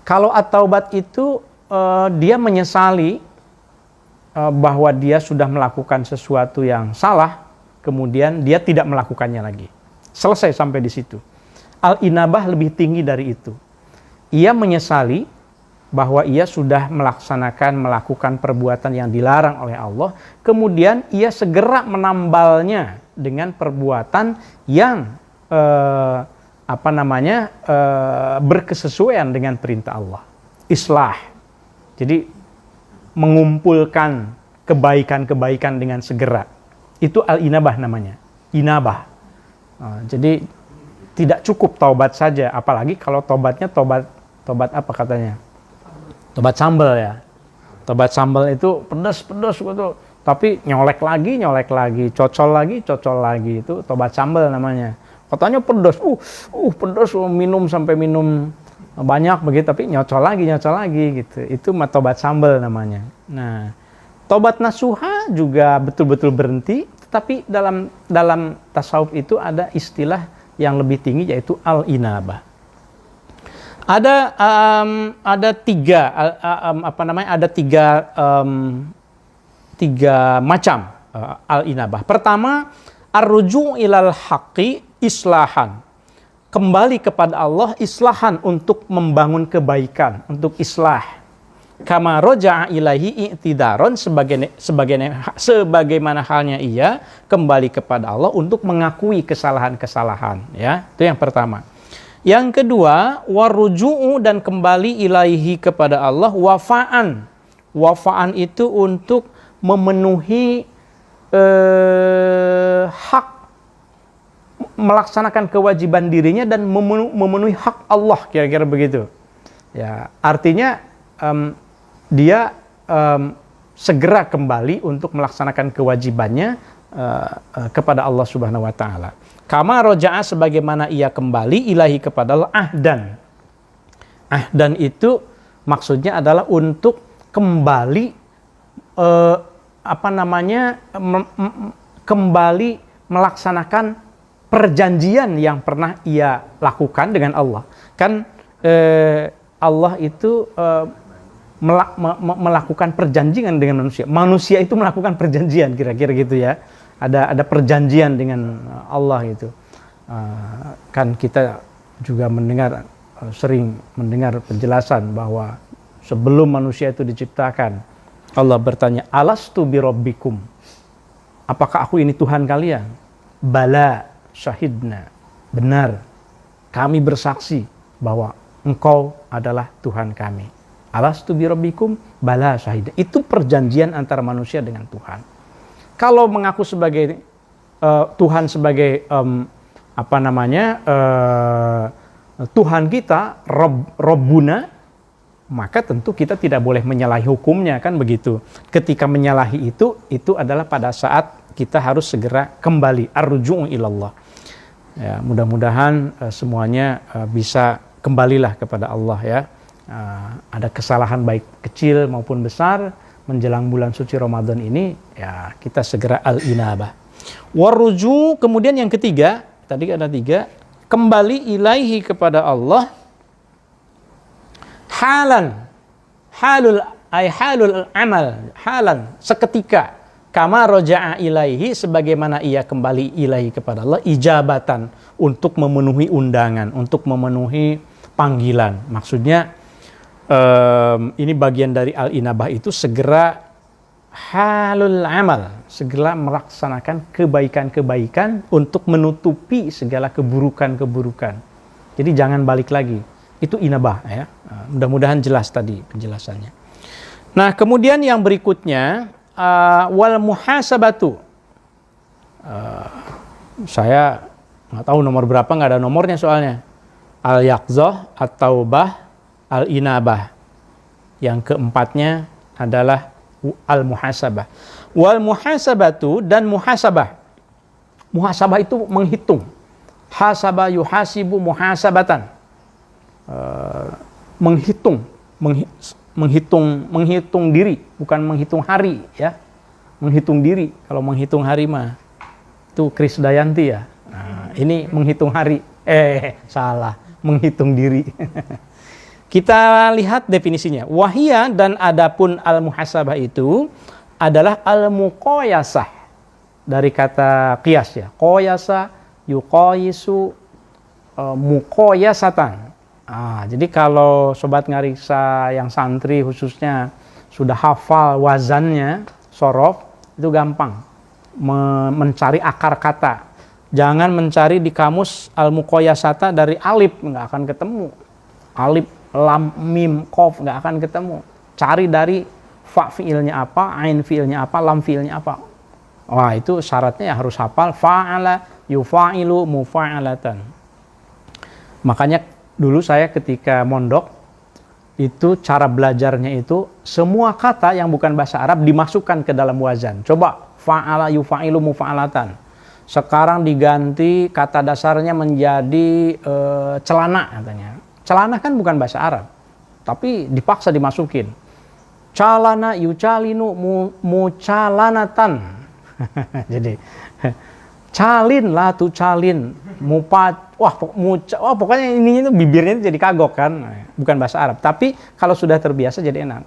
Kalau at-taubat itu dia menyesali bahwa dia sudah melakukan sesuatu yang salah, kemudian dia tidak melakukannya lagi. Selesai sampai di situ. Al-inabah lebih tinggi dari itu. Ia menyesali bahwa ia sudah melakukan perbuatan yang dilarang oleh Allah, kemudian ia segera menambalnya dengan perbuatan yang berkesesuaian dengan perintah Allah. Islah. Jadi mengumpulkan kebaikan-kebaikan dengan segera. Itu al-inabah namanya. Inabah. Jadi tidak cukup taubat saja, apalagi kalau tobatnya tobat apa katanya? Tobat sambal ya. Tobat sambal itu pedas gitu. Tapi nyolek lagi, cocol lagi, itu tobat sambal namanya. Katanya pedas, pedas, minum sampai minum banyak begitu, tapi nyocol lagi gitu. Itu tobat sambal namanya. Nah, tobat nasuha juga betul-betul berhenti, tapi dalam tasawuf itu ada istilah yang lebih tinggi, yaitu al-inabah. Ada tiga tiga macam al-inabah. Pertama, ar-ruju' ilal haqqi islahan. Kembali kepada Allah islahan, untuk membangun kebaikan, untuk islah. Kama roja'a ilaihi i'tidaron, sebagaimana halnya ia kembali kepada Allah untuk mengakui kesalahan-kesalahan, ya. Itu yang pertama. Yang kedua, waruju'u, dan kembali ilaihi kepada Allah wafa'an. Wafa'an itu untuk memenuhi hak, melaksanakan kewajiban dirinya dan memenuhi hak Allah, kira-kira begitu. Ya, artinya dia segera kembali untuk melaksanakan kewajibannya kepada Allah Subhanahu wa taala. Kama roja'a, sebagaimana ia kembali ilahi kepada Allah ahdan. Ahdan itu maksudnya adalah untuk kembali kembali melaksanakan perjanjian yang pernah ia lakukan dengan Allah. Kan Allah itu melakukan perjanjian dengan manusia. Manusia itu melakukan perjanjian, kira-kira gitu ya. Ada perjanjian dengan Allah itu. Kan kita juga sering mendengar penjelasan bahwa sebelum manusia itu diciptakan, Allah bertanya, alastu birabbikum, apakah aku ini Tuhan kalian? Bala syahidna, benar, kami bersaksi bahwa engkau adalah Tuhan kami. Alastu birabbikum, bala syahidna. Itu perjanjian antara manusia dengan Tuhan. Kalau mengaku sebagai Tuhan, sebagai Tuhan kita, Rabbuna, maka tentu kita tidak boleh menyalahi hukumnya, kan begitu. Ketika menyalahi itu adalah pada saat kita harus segera kembali, ar-ruju' ilallah. Ya, mudah-mudahan semuanya bisa kembalilah kepada Allah, ya. Ada kesalahan baik kecil maupun besar menjelang bulan suci Ramadan ini, ya kita segera al-inabah. Waruju, kemudian yang ketiga, tadi ada tiga, kembali ilaihi kepada Allah halul amal, halan, seketika, kama roja'a ilaihi, sebagaimana ia kembali ilaihi kepada Allah ijabatan, untuk memenuhi undangan, untuk memenuhi panggilan. Maksudnya ini bagian dari al-inabah itu segera halul amal, segera melaksanakan kebaikan-kebaikan untuk menutupi segala keburukan-keburukan. Jadi jangan balik lagi. Itu inabah, ya. Mudah-mudahan jelas tadi penjelasannya. Nah, kemudian yang berikutnya wal muhasabatu. Saya nggak tahu nomor berapa, nggak ada nomornya soalnya. Al-yaqzah, at-taubah, al-inabah. Yang keempatnya adalah al-muhasabah. Wal muhasabatu, dan muhasabah. Muhasabah itu menghitung. Hasaba yuhasibu muhasabatan. Menghitung diri, bukan menghitung hari, ya. Menghitung diri. Kalau menghitung hari mah itu Krisdayanti, ya. Nah, ini menghitung hari. Salah. Menghitung diri. Kita lihat definisinya. Wahia, dan adapun al-muhasabah itu adalah al-muqayasah, dari kata qiyas, ya. Qayasa yuqayisu muqayasatan. Jadi kalau sobat ngariksa yang santri khususnya sudah hafal wazannya, sorof, itu gampang mencari akar kata. Jangan mencari di kamus al-muqayasata dari alif, nggak akan ketemu. Alif, lam, mim, qaf, nggak akan ketemu. Cari dari fa fiilnya apa, ain fiilnya apa, lam fiilnya apa. Wah, itu syaratnya ya harus hafal fa'ala yufa'ilu mufa'alatan. Makanya dulu saya ketika mondok, itu cara belajarnya itu semua kata yang bukan bahasa Arab dimasukkan ke dalam wazan. Coba fa'ala yufa'ilu mufa'alatan. Sekarang diganti kata dasarnya menjadi celana, katanya. Celana kan bukan bahasa Arab, tapi dipaksa dimasukin. Calana yucalinu mucalanatan. Jadi Calin lah tuh calin. Pokoknya ini itu bibirnya itu jadi kagok kan. Bukan bahasa Arab. Tapi kalau sudah terbiasa jadi enak.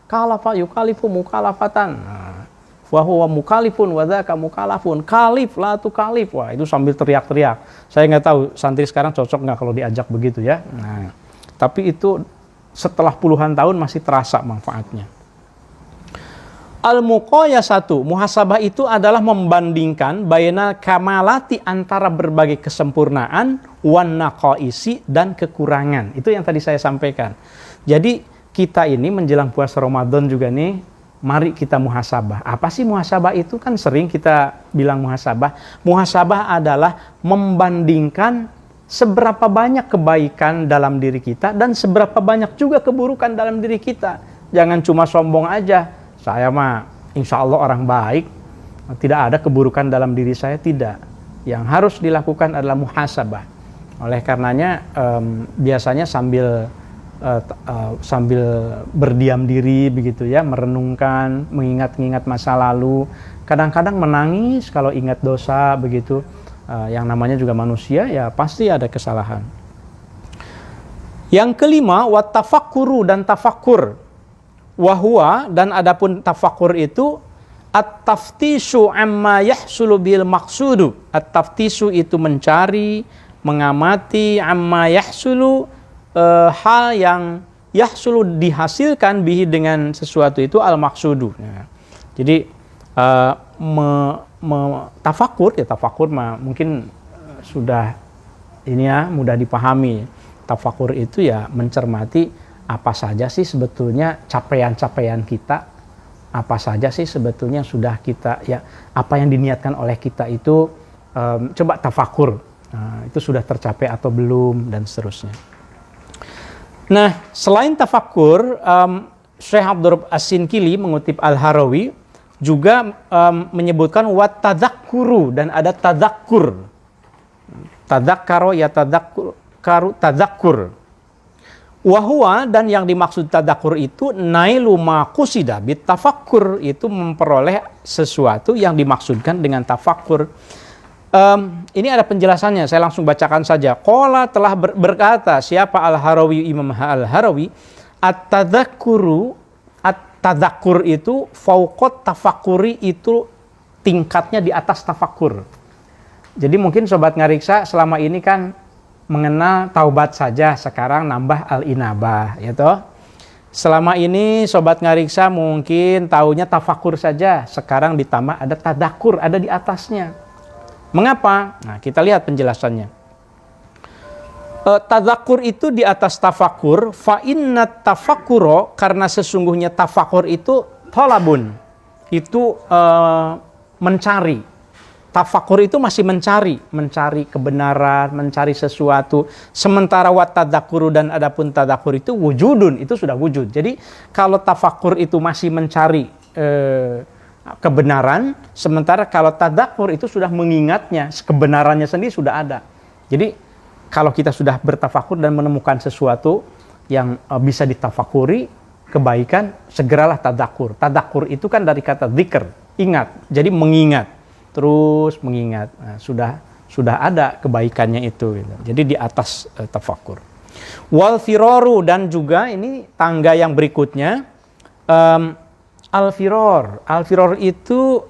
Kalafa yukalifu mukalafatan. Wahuwa mukalifun wadaka mukalafun. Kalif lah tuh kalif. Wah itu sambil teriak-teriak. Saya nggak tahu santri sekarang cocok nggak kalau diajak begitu ya. Nah, tapi itu setelah puluhan tahun masih terasa manfaatnya. Al-muqayasatu, muhasabah itu adalah membandingkan baina kamalati antara berbagai kesempurnaan wan naqaisi dan kekurangan. Itu yang tadi saya sampaikan. Jadi kita ini menjelang puasa Ramadan juga nih, mari kita muhasabah. Apa sih muhasabah itu? Kan sering kita bilang muhasabah. Muhasabah adalah membandingkan seberapa banyak kebaikan dalam diri kita dan seberapa banyak juga keburukan dalam diri kita. Jangan cuma sombong aja. Saya mah insya Allah orang baik, tidak ada keburukan dalam diri saya, tidak. Yang harus dilakukan adalah muhasabah. Oleh karenanya biasanya sambil berdiam diri begitu ya, merenungkan, mengingat-ingat masa lalu. Kadang-kadang menangis kalau ingat dosa begitu. Yang namanya juga manusia ya pasti ada kesalahan. Yang kelima, wattafakkuru dan tafakkur. Wahwa dan adapun tafakkur itu at-taftishu amma yahsulu bil maqsudu. At-taftishu itu mencari, mengamati amma yahsulu hal yang yahsulu dihasilkan bihi dengan sesuatu itu al-maqsudu. Nah, jadi tafakkur ya tafakkur mungkin sudah ini ya mudah dipahami. Tafakkur itu ya mencermati apa saja sih sebetulnya capaian-capaian kita, apa saja sih sebetulnya sudah kita ya apa yang diniatkan oleh kita itu coba tafakur, itu sudah tercapai atau belum dan seterusnya. Nah selain tafakur, Syekh Abdul Rabb As-Sinkili mengutip Al-Harawi juga menyebutkan wat tadzakkuru dan ada tadzakur. Tadzakkaro ya tadzakur. Wahwa dan yang dimaksud tadzakur itu nailu ma qusida bit tafakkur, itu memperoleh sesuatu yang dimaksudkan dengan tafakkur. Ini ada penjelasannya, saya langsung bacakan saja. Qala telah berkata siapa Al-Harawi, Imam Al-Harawi, at-tadzakur itu fauqat tafakkuri, itu tingkatnya di atas tafakkur. Jadi mungkin sobat ngariksa selama ini kan mengenal taubat saja, sekarang nambah al-inabah, ya toh. Selama ini sobat ngariksa mungkin taunya tafakur saja, sekarang ditambah ada tadzakur, ada di atasnya. Mengapa? Nah, kita lihat penjelasannya. Tadzakur itu di atas tafakur, fa inna tafakkuro, karena sesungguhnya tafakur itu thalabun, itu mencari. Tafakur itu masih mencari kebenaran, mencari sesuatu. Sementara wat tadzakuru dan adapun tadzakur itu wujudun, itu sudah wujud. Jadi kalau tafakur itu masih mencari kebenaran, sementara kalau tadzakur itu sudah mengingatnya, kebenarannya sendiri sudah ada. Jadi kalau kita sudah bertafakur dan menemukan sesuatu yang bisa ditafakuri, kebaikan, segeralah tadzakur. Tadzakur itu kan dari kata dzikr, ingat. Jadi mengingat. Terus mengingat, nah, sudah ada kebaikannya itu gitu. Jadi di atas tafakkur. Wal firaru, dan juga ini tangga yang berikutnya, al-firor itu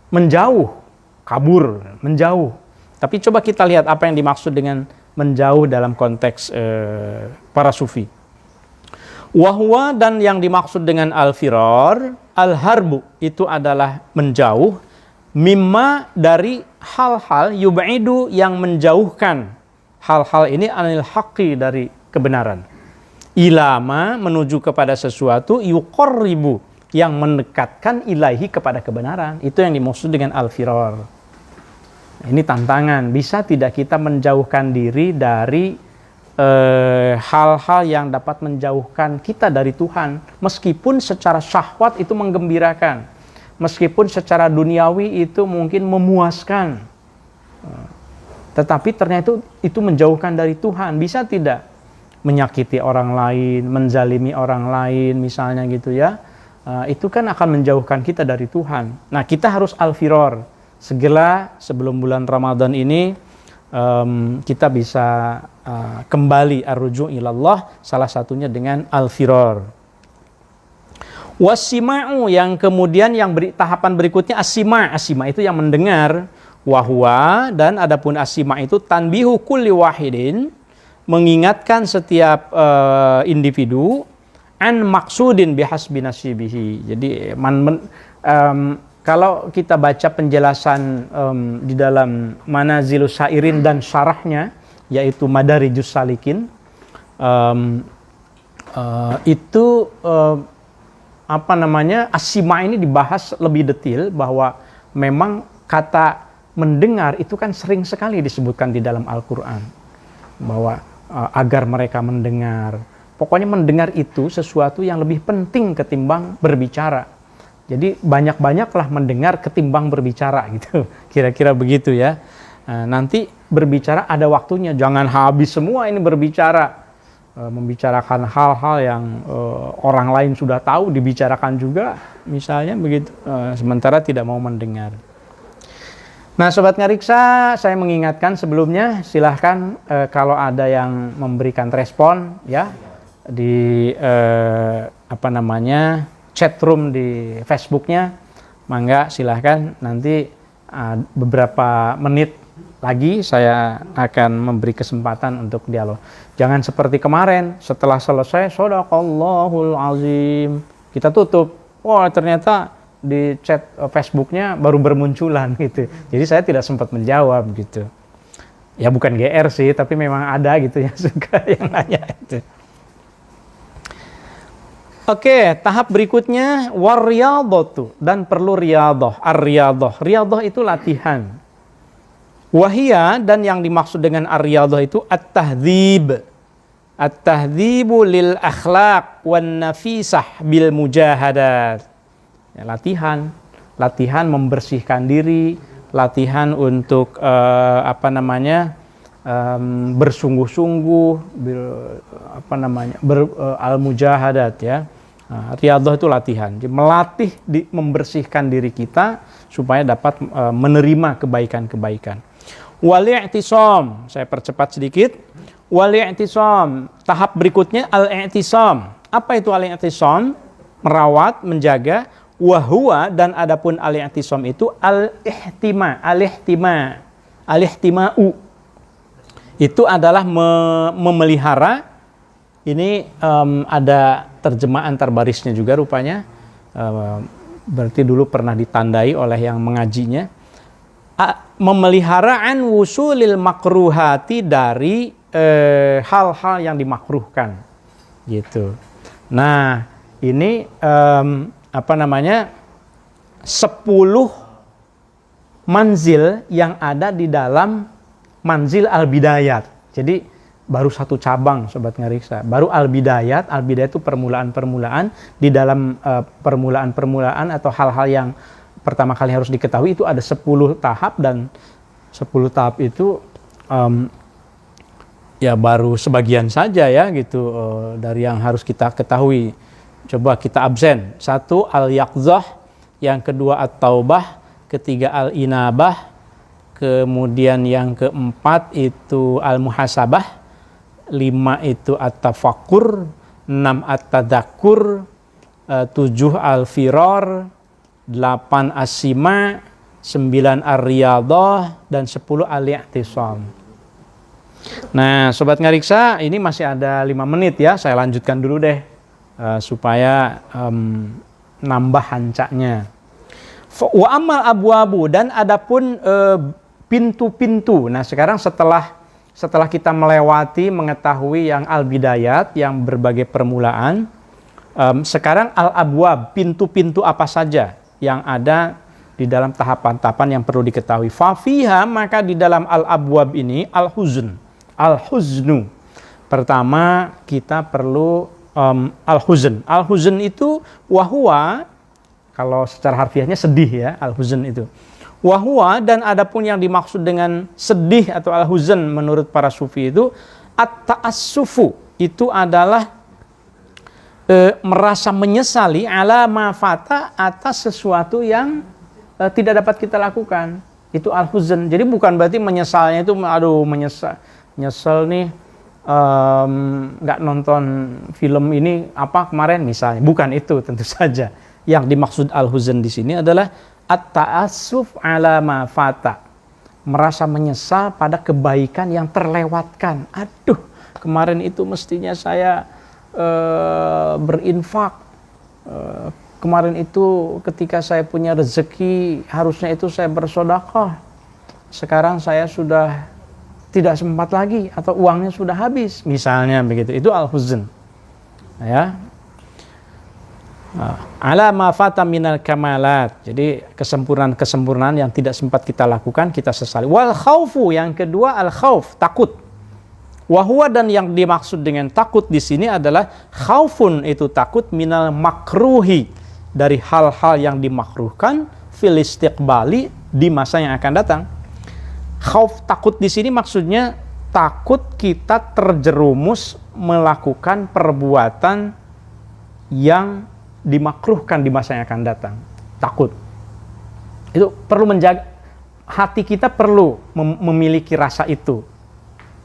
menjauh, kabur, menjauh. Tapi coba kita lihat apa yang dimaksud dengan menjauh dalam konteks para sufi. Wahwa, dan yang dimaksud dengan al-firor, al-harbu, itu adalah menjauh, mimma, dari hal-hal, yub'idu, yang menjauhkan hal-hal ini anil haqqi, dari kebenaran. Ilama, menuju kepada sesuatu, yuqarribu, yang mendekatkan ilaihi, kepada kebenaran. Itu yang dimaksud dengan al-firor. Ini tantangan, bisa tidak kita menjauhkan diri dari hal-hal yang dapat menjauhkan kita dari Tuhan, meskipun secara syahwat itu menggembirakan, meskipun secara duniawi itu mungkin memuaskan, tetapi ternyata itu menjauhkan dari Tuhan. Bisa tidak menyakiti orang lain, menzalimi orang lain misalnya gitu ya, itu kan akan menjauhkan kita dari Tuhan. Nah, kita harus al-firor. Segera sebelum bulan Ramadan ini kita bisa kembali ar-ruju' ilallah, salah satunya dengan al-firor. Wasima'u, yang kemudian tahapan berikutnya asima. Asima itu yang mendengar. Wahwa, dan adapun asima itu tanbihu kulli wahidin, mengingatkan setiap individu an maksudin bihasbi nasibihi. Jadi kalau kita baca penjelasan di dalam Manazilus Sairin dan syarahnya, yaitu Madarijus Salikin, itu asima ini dibahas lebih detail, bahwa memang kata mendengar itu kan sering sekali disebutkan di dalam Al-Quran, bahwa agar mereka mendengar. Pokoknya mendengar itu sesuatu yang lebih penting ketimbang berbicara. Jadi banyak-banyaklah mendengar ketimbang berbicara gitu. Kira-kira begitu ya. Nanti berbicara ada waktunya, jangan habis semua ini berbicara. Membicarakan hal-hal yang orang lain sudah tahu, dibicarakan juga misalnya begitu. Sementara tidak mau mendengar. Nah, Sobat Ngariksa, saya mengingatkan sebelumnya, silahkan kalau ada yang memberikan respon ya di chat room di Facebooknya, mangga silahkan. Nanti beberapa menit lagi saya akan memberi kesempatan untuk dialog. Jangan seperti kemarin, setelah selesai Shadaqallahul Azim, kita tutup. Wah, ternyata di chat Facebooknya baru bermunculan gitu. Jadi saya tidak sempat menjawab gitu. Ya bukan GR sih, tapi memang ada gitu yang suka yang nanya itu. Oke, tahap berikutnya wariyadhatu, dan perlu riyadhah. Ar-riyadhah. Riyadhah itu latihan. Wahia, dan yang dimaksud dengan ar-riyadhah itu at-tahdhib. At-tahdhibu lil akhlaq wan nafisah bil mujahadat. Ya, latihan membersihkan diri, latihan untuk bersungguh-sungguh, al-mujahadat ya. Riyadhah itu latihan. Jadi melatih membersihkan diri kita supaya dapat menerima kebaikan-kebaikan. Wal-i'tisam, saya percepat sedikit. Wal-i'tisam, tahap berikutnya al-i'tisam. Apa itu al-i'tisam? Merawat, menjaga. Wahwa, dan adapun al-i'tisam itu al-ihtima'u. Itu adalah memelihara. Ini ada terjemahan terbarisnya juga rupanya. Berarti dulu pernah ditandai oleh yang mengajinya. Memelihara an wusulil makruhati, dari hal-hal yang dimakruhkan. Gitu. Nah, ini 10 manzil yang ada di dalam manzil al-bidayat. Jadi baru satu cabang, Sobat Ngariksa. Baru al-bidayat. Al-bidayat itu permulaan-permulaan. Di dalam permulaan-permulaan atau hal-hal yang pertama kali harus diketahui itu ada 10 tahap, dan 10 tahap itu ya baru sebagian saja ya gitu dari yang harus kita ketahui. Coba kita absen. 1 al-yaqzah, yang kedua at-taubah, ketiga al-inabah, kemudian yang keempat itu al-muhasabah, 5 itu at-tafakkur, 6 at-tadzakur, 7 al-firar, 8 as-sima, 9 ar-riyadhah, dan 10 al-i'tisam. Nah, Sobat Ngariksa, ini masih ada 5 menit ya, saya lanjutkan dulu deh supaya nambah hancaknya. Wa amal abwabu, dan adapun pintu-pintu. Nah, sekarang setelah kita melewati, mengetahui yang al-bidayat, yang berbagai permulaan, sekarang al-abwab, pintu-pintu apa saja yang ada di dalam tahapan-tahapan yang perlu diketahui. Fafiha, maka di dalam al-abwab ini al-huznu. Pertama kita perlu al-huzn. Al-huzn itu wahwa, kalau secara harfiahnya sedih ya, al-huzn itu. Wahwa, dan adapun yang dimaksud dengan sedih atau al-huzn menurut para sufi itu at-ta'assufu, itu adalah merasa menyesali ala ma fata atas sesuatu yang tidak dapat kita lakukan. Itu al-huzn. Jadi bukan berarti menyesalnya itu aduh nyesel nih nggak nonton film ini apa kemarin misalnya. Bukan itu tentu saja. Yang dimaksud al-huzn di sini adalah at-ta'assuf ala ma fata. Merasa menyesal pada kebaikan yang terlewatkan. Aduh, kemarin itu mestinya saya berinfak. Kemarin itu ketika saya punya rezeki, harusnya itu saya bersedekah. Sekarang saya sudah tidak sempat lagi atau uangnya sudah habis, misalnya begitu. Itu al-huzn. Ya. Ala ma fata minal kamalat. Jadi kesempurnaan yang tidak sempat kita lakukan kita sesali. Wal khaufu, yang kedua al-khauf, takut. Wahwa, dan yang dimaksud dengan takut di sini adalah khaufun, itu takut minal makruhi, dari hal-hal yang dimakruhkan, fil istiqbali, di masa yang akan datang. Khauf, takut di sini maksudnya takut kita terjerumus melakukan perbuatan yang dimakruhkan di masa yang akan datang. Takut. Itu perlu menjaga, hati kita perlu memiliki rasa itu.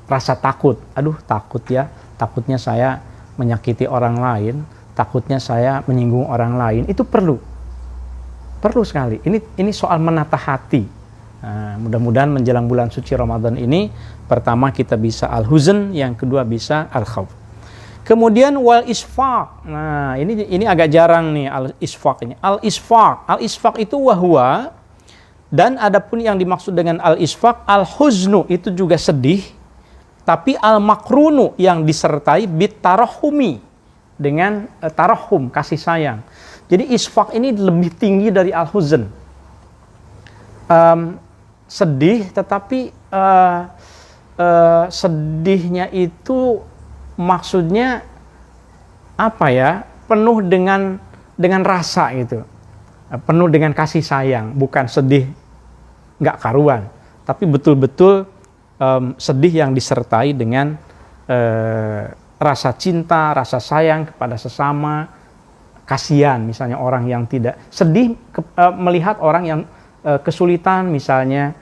Rasa takut. Aduh, takut ya. Takutnya saya menyakiti orang lain, takutnya saya menyinggung orang lain. Itu perlu sekali. Ini soal menata hati. Nah, mudah-mudahan menjelang bulan suci Ramadan ini, pertama kita bisa al-huzn, yang kedua bisa al-khauf. Kemudian wal isfaq. Nah, ini agak jarang nih al-isfaq ini. Al-isfaq itu wahwa, dan adapun yang dimaksud dengan al-isfaq, al-huznu, itu juga sedih, tapi al-makrunu, yang disertai bit tarahumi, dengan tarahum, kasih sayang. Jadi isfaq ini lebih tinggi dari al-huzn. Sedih, tetapi sedihnya itu maksudnya apa ya? Penuh dengan rasa gitu, penuh dengan kasih sayang, bukan sedih nggak karuan, tapi betul-betul sedih yang disertai dengan rasa cinta, rasa sayang kepada sesama, kasihan misalnya orang yang tidak sedih melihat orang yang kesulitan misalnya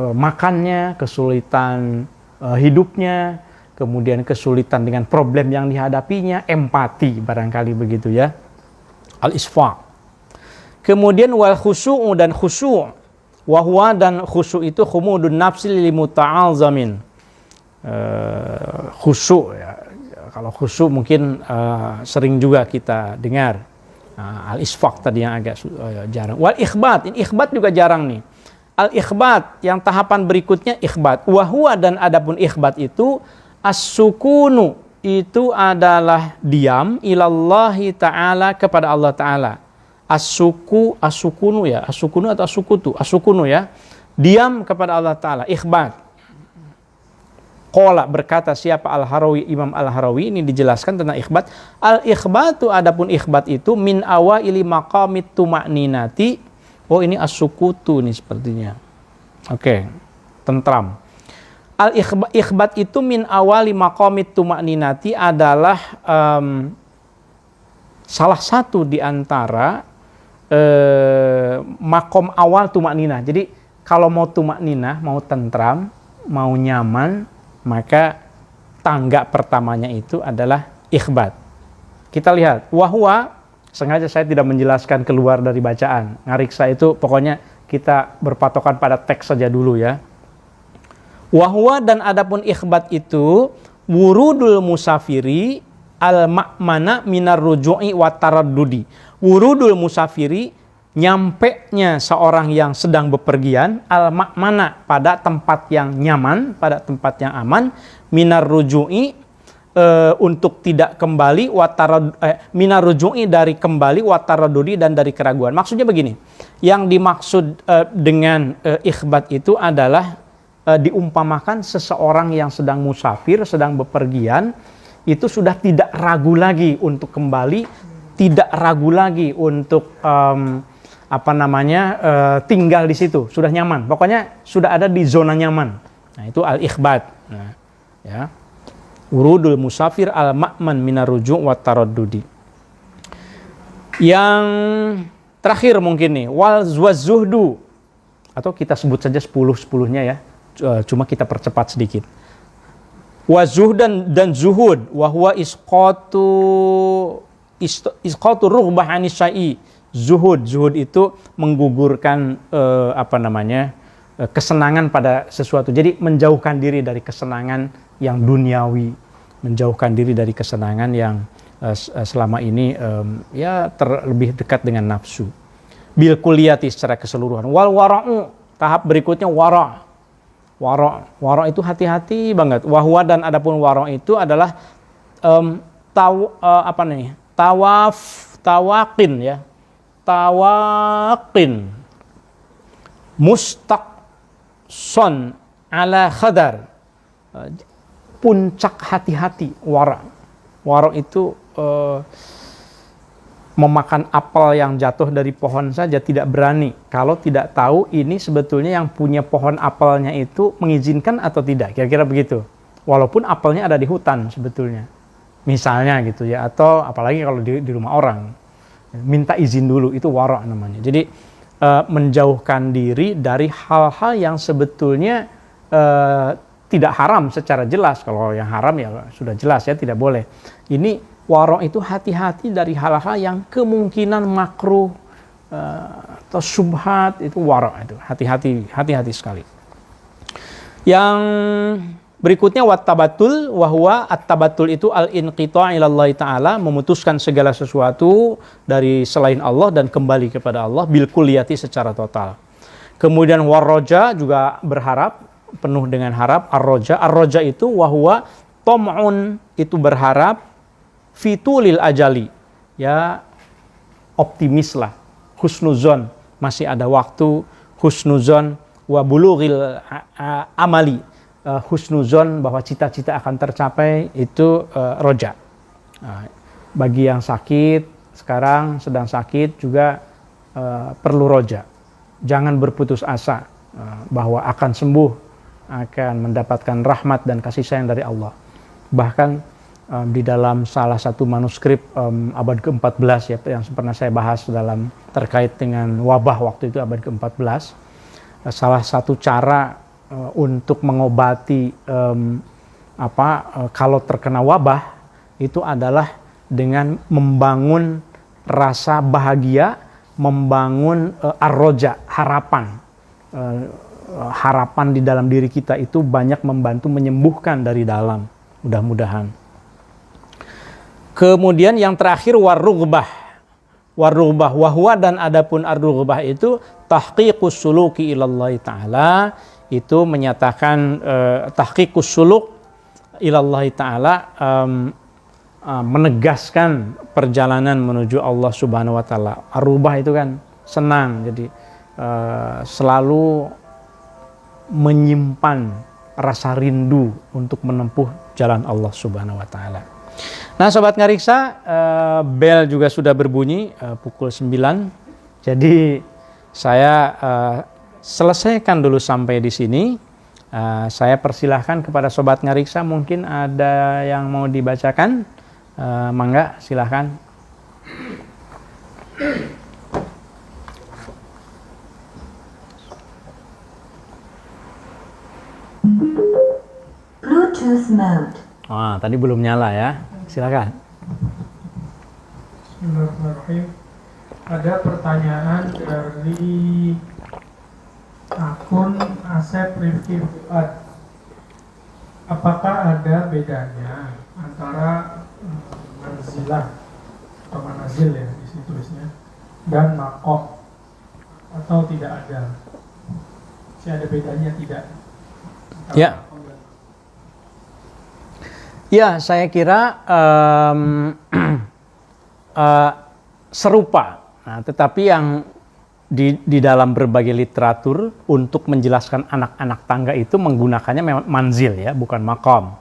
makannya, kesulitan hidupnya, kemudian kesulitan dengan problem yang dihadapinya, empati barangkali begitu ya. Al-isfaq. Kemudian wal khusyu'u, dan khusyuk. Wahwa, dan khusyuk itu khumudun nafsi lil muta'alzamin. Khusyuk ya. Kalau khusyuk mungkin sering juga kita dengar. Al-isfaq tadi yang agak jarang. Wal ikhbat, ini ikhbat juga jarang nih. Al-ikhbat, yang tahapan berikutnya ikhbat. Wahwa, dan adapun ikhbat itu as-sukunu, itu adalah diam ilallahi ta'ala, kepada Allah Ta'ala. As-sukunu ya, as-sukunu atau as-sukutu, as-sukunu ya, diam kepada Allah Ta'ala, ikhbat. Qala, berkata siapa Al-Harawi, Imam Al-Harawi, ini dijelaskan tentang ikhbat. Al-ikhbatu, adapun ikhbat itu min awaili maqamit tuma'ninati. Oh, ini as-sukutu nih sepertinya. Oke, tentram. Al-ikhbat itu min awali maqamit tuma'ninati, adalah salah satu di antara makom awal tuma'ninah. Jadi kalau mau tuma'ninah, mau tentram, mau nyaman, maka tangga pertamanya itu adalah ikhbat. Kita lihat, wahwa, sengaja saya tidak menjelaskan keluar dari bacaan. Ngariksa itu pokoknya kita berpatokan pada teks saja dulu ya. Wahwa, dan adapun ikhbat itu wurudul musafiri al-ma'mana minar ruju'i wa taraddudi. Wurudul musafiri, nyampenya seorang yang sedang bepergian, al-ma'mana, pada tempat yang nyaman, pada tempat yang aman, minar ruju'i, untuk tidak kembali, minar ruju'i, dari kembali, wa taraddudi, dan dari keraguan. Maksudnya begini, yang dimaksud dengan ikhbat itu adalah diumpamakan seseorang yang sedang musafir, sedang bepergian, itu sudah tidak ragu lagi untuk kembali, tidak ragu lagi untuk tinggal di situ, sudah nyaman. Pokoknya sudah ada di zona nyaman. Nah, itu al-ikhbat. Nah, ya. urudul musafir al-ma'man minar ruju' wat taraddudi. Yang terakhir mungkin nih, zuhdu, atau kita sebut saja 10-10-nya ya, cuma kita percepat sedikit. Wazuhdan dan zuhud, wahwa isqatu rughbah anis syai. Zuhud itu menggugurkan kesenangan pada sesuatu. Jadi menjauhkan diri dari kesenangan yang duniawi, menjauhkan diri dari kesenangan yang selama ini lebih dekat dengan nafsu. Bil kulliyati secara keseluruhan. Wal wara'u, tahap berikutnya wara'. Wara' itu hati-hati banget. Wahwa dan adapun wara' itu adalah tawaqin ya. Tawaqin mustaqson ala khadar, puncak hati-hati. Wara itu memakan apel yang jatuh dari pohon saja tidak berani kalau tidak tahu ini sebetulnya yang punya pohon apelnya itu mengizinkan atau tidak, kira-kira begitu, walaupun apelnya ada di hutan sebetulnya misalnya gitu ya, atau apalagi kalau di rumah orang minta izin dulu, itu wara' namanya. Jadi menjauhkan diri dari hal-hal yang sebetulnya tidak haram secara jelas. Kalau yang haram ya sudah jelas ya tidak boleh. Ini wara' itu hati-hati dari hal-hal yang kemungkinan makruh atau syubhat, itu wara' itu hati-hati sekali. Yang berikutnya wattabatul, wahwa at-tabatul itu al-inqita' ilallahi ta'ala, memutuskan segala sesuatu dari selain Allah dan kembali kepada Allah bil kulliyati secara total. Kemudian warroja juga berharap, penuh dengan harap. Arroja itu wahwa tom'un, itu berharap, fitulil ajali, ya optimis lah, husnuzon, masih ada waktu, husnuzon wa bulughil amali, husnuzon bahwa cita-cita akan tercapai, itu roja. Bagi yang sakit sekarang sedang sakit juga perlu roja. Jangan berputus asa bahwa akan sembuh, akan mendapatkan rahmat dan kasih sayang dari Allah. Bahkan di dalam salah satu manuskrip abad ke-14 ya, yang pernah saya bahas dalam terkait dengan wabah waktu itu abad ke-14, salah satu cara untuk mengobati kalau terkena wabah itu adalah dengan membangun rasa bahagia, membangun arroja, harapan. Harapan di dalam diri kita itu banyak membantu menyembuhkan dari dalam, mudah-mudahan. Kemudian yang terakhir warughbah, wahwa dan adapun ar-rughbah itu tahqiqus suluki ilallahi ta'ala, itu menyatakan tahqiqus suluk ilallahi ta'ala, menegaskan perjalanan menuju Allah subhanahu wa ta'ala. Ar-rughbah itu kan senang, jadi selalu menyimpan rasa rindu untuk menempuh jalan Allah subhanahu wa ta'ala. Nah Sobat Ngariksa, bel juga sudah berbunyi pukul 9. Jadi saya selesaikan dulu sampai di sini. Saya persilahkan kepada Sobat Ngariksa, mungkin ada yang mau dibacakan. Mangga, silahkan. Bluetooth mode. Tadi belum nyala ya. Silakan. Bismillahirrahmanirrahim. Ada pertanyaan dari akun Asep Rifki Fuad. Apakah ada bedanya antara manzilah atau manazil ya di situ tulisnya dan maqam, atau tidak ada? Ada bedanya tidak? Ya. Ya, saya kira serupa. Nah, tetapi yang di dalam berbagai literatur untuk menjelaskan anak-anak tangga itu menggunakannya memang manzil ya, bukan makom.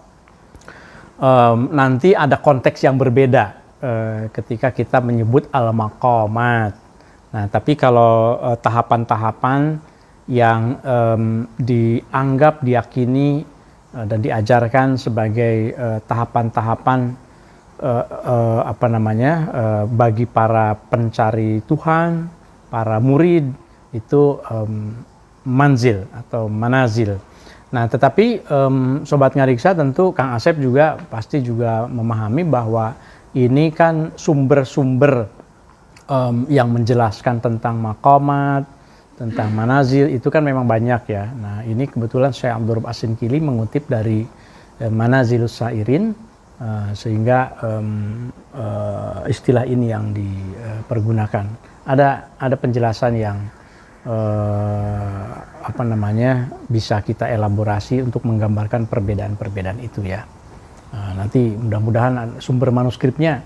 Nanti ada konteks yang berbeda ketika kita menyebut al-maqamat. Nah, tapi kalau tahapan-tahapan yang dianggap diyakini dan diajarkan sebagai tahapan-tahapan bagi para pencari Tuhan, para murid itu manzil atau manazil. Nah, tetapi Sobat Ngariksa tentu Kang Asep juga pasti juga memahami bahwa ini kan sumber-sumber yang menjelaskan tentang maqamat, tentang manazil itu kan memang banyak ya. Nah, ini kebetulan Syekh Abdul Rabb As-Sinkili mengutip dari Manazilus Sairin, sehingga istilah ini yang dipergunakan. Ada penjelasan yang bisa kita elaborasi untuk menggambarkan perbedaan-perbedaan itu ya. Nanti mudah-mudahan sumber manuskripnya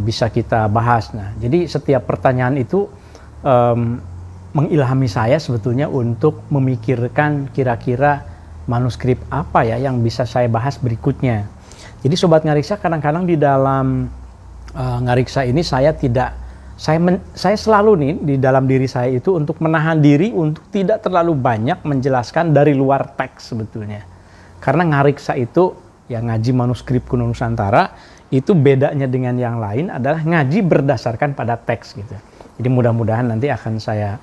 bisa kita bahas. Nah, jadi setiap pertanyaan itu mengilhami saya sebetulnya untuk memikirkan kira-kira manuskrip apa ya yang bisa saya bahas berikutnya. Jadi Sobat Ngariksa, kadang-kadang di dalam Ngariksa ini saya selalu nih di dalam diri saya itu untuk menahan diri untuk tidak terlalu banyak menjelaskan dari luar teks sebetulnya. Karena Ngariksa itu ya ngaji manuskrip kuno Nusantara itu bedanya dengan yang lain adalah ngaji berdasarkan pada teks gitu. Jadi mudah-mudahan nanti akan saya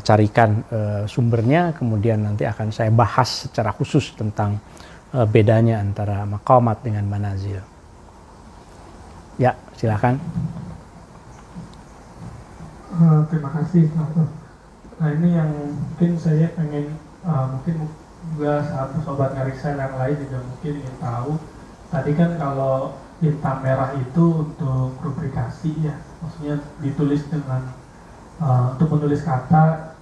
carikan sumbernya, kemudian nanti akan saya bahas secara khusus tentang bedanya antara maqamat dengan manazil. Ya, silakan. Terima kasih. Nah, ini yang mungkin saya pengen, mungkin juga satu Sobat Ngariksa yang lain juga mungkin ingin tahu. Tadi kan kalau tinta merah itu untuk rubrikasi ya, maksudnya ditulis dengan untuk menulis kata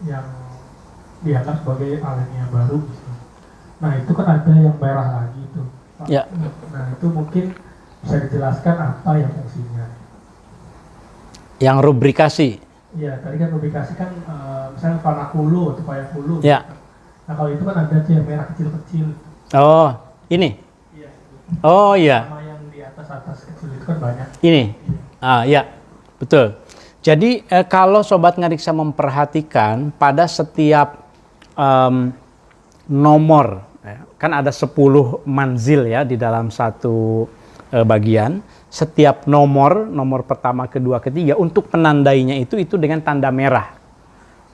yang dianggap sebagai alinea baru gitu. Nah, itu kan ada yang merah lagi itu. Ya. Nah, itu mungkin bisa dijelaskan apa yang fungsinya. Yang rubrikasi. Iya, tadi kan rubrikasi kan misalnya fanakulu atau payakulu. Ya. Nah, kalau itu kan ada tuh yang merah kecil-kecil. Oh, ini. Iya. Oh iya. Sama yang di atas kecil itu kan banyak. Ini. Iya. Ya, betul. Jadi kalau Sobat Ngariksa memperhatikan pada setiap nomor, kan ada 10 manzil ya di dalam satu bagian. Setiap nomor pertama, kedua, ketiga untuk penandainya itu dengan tanda merah.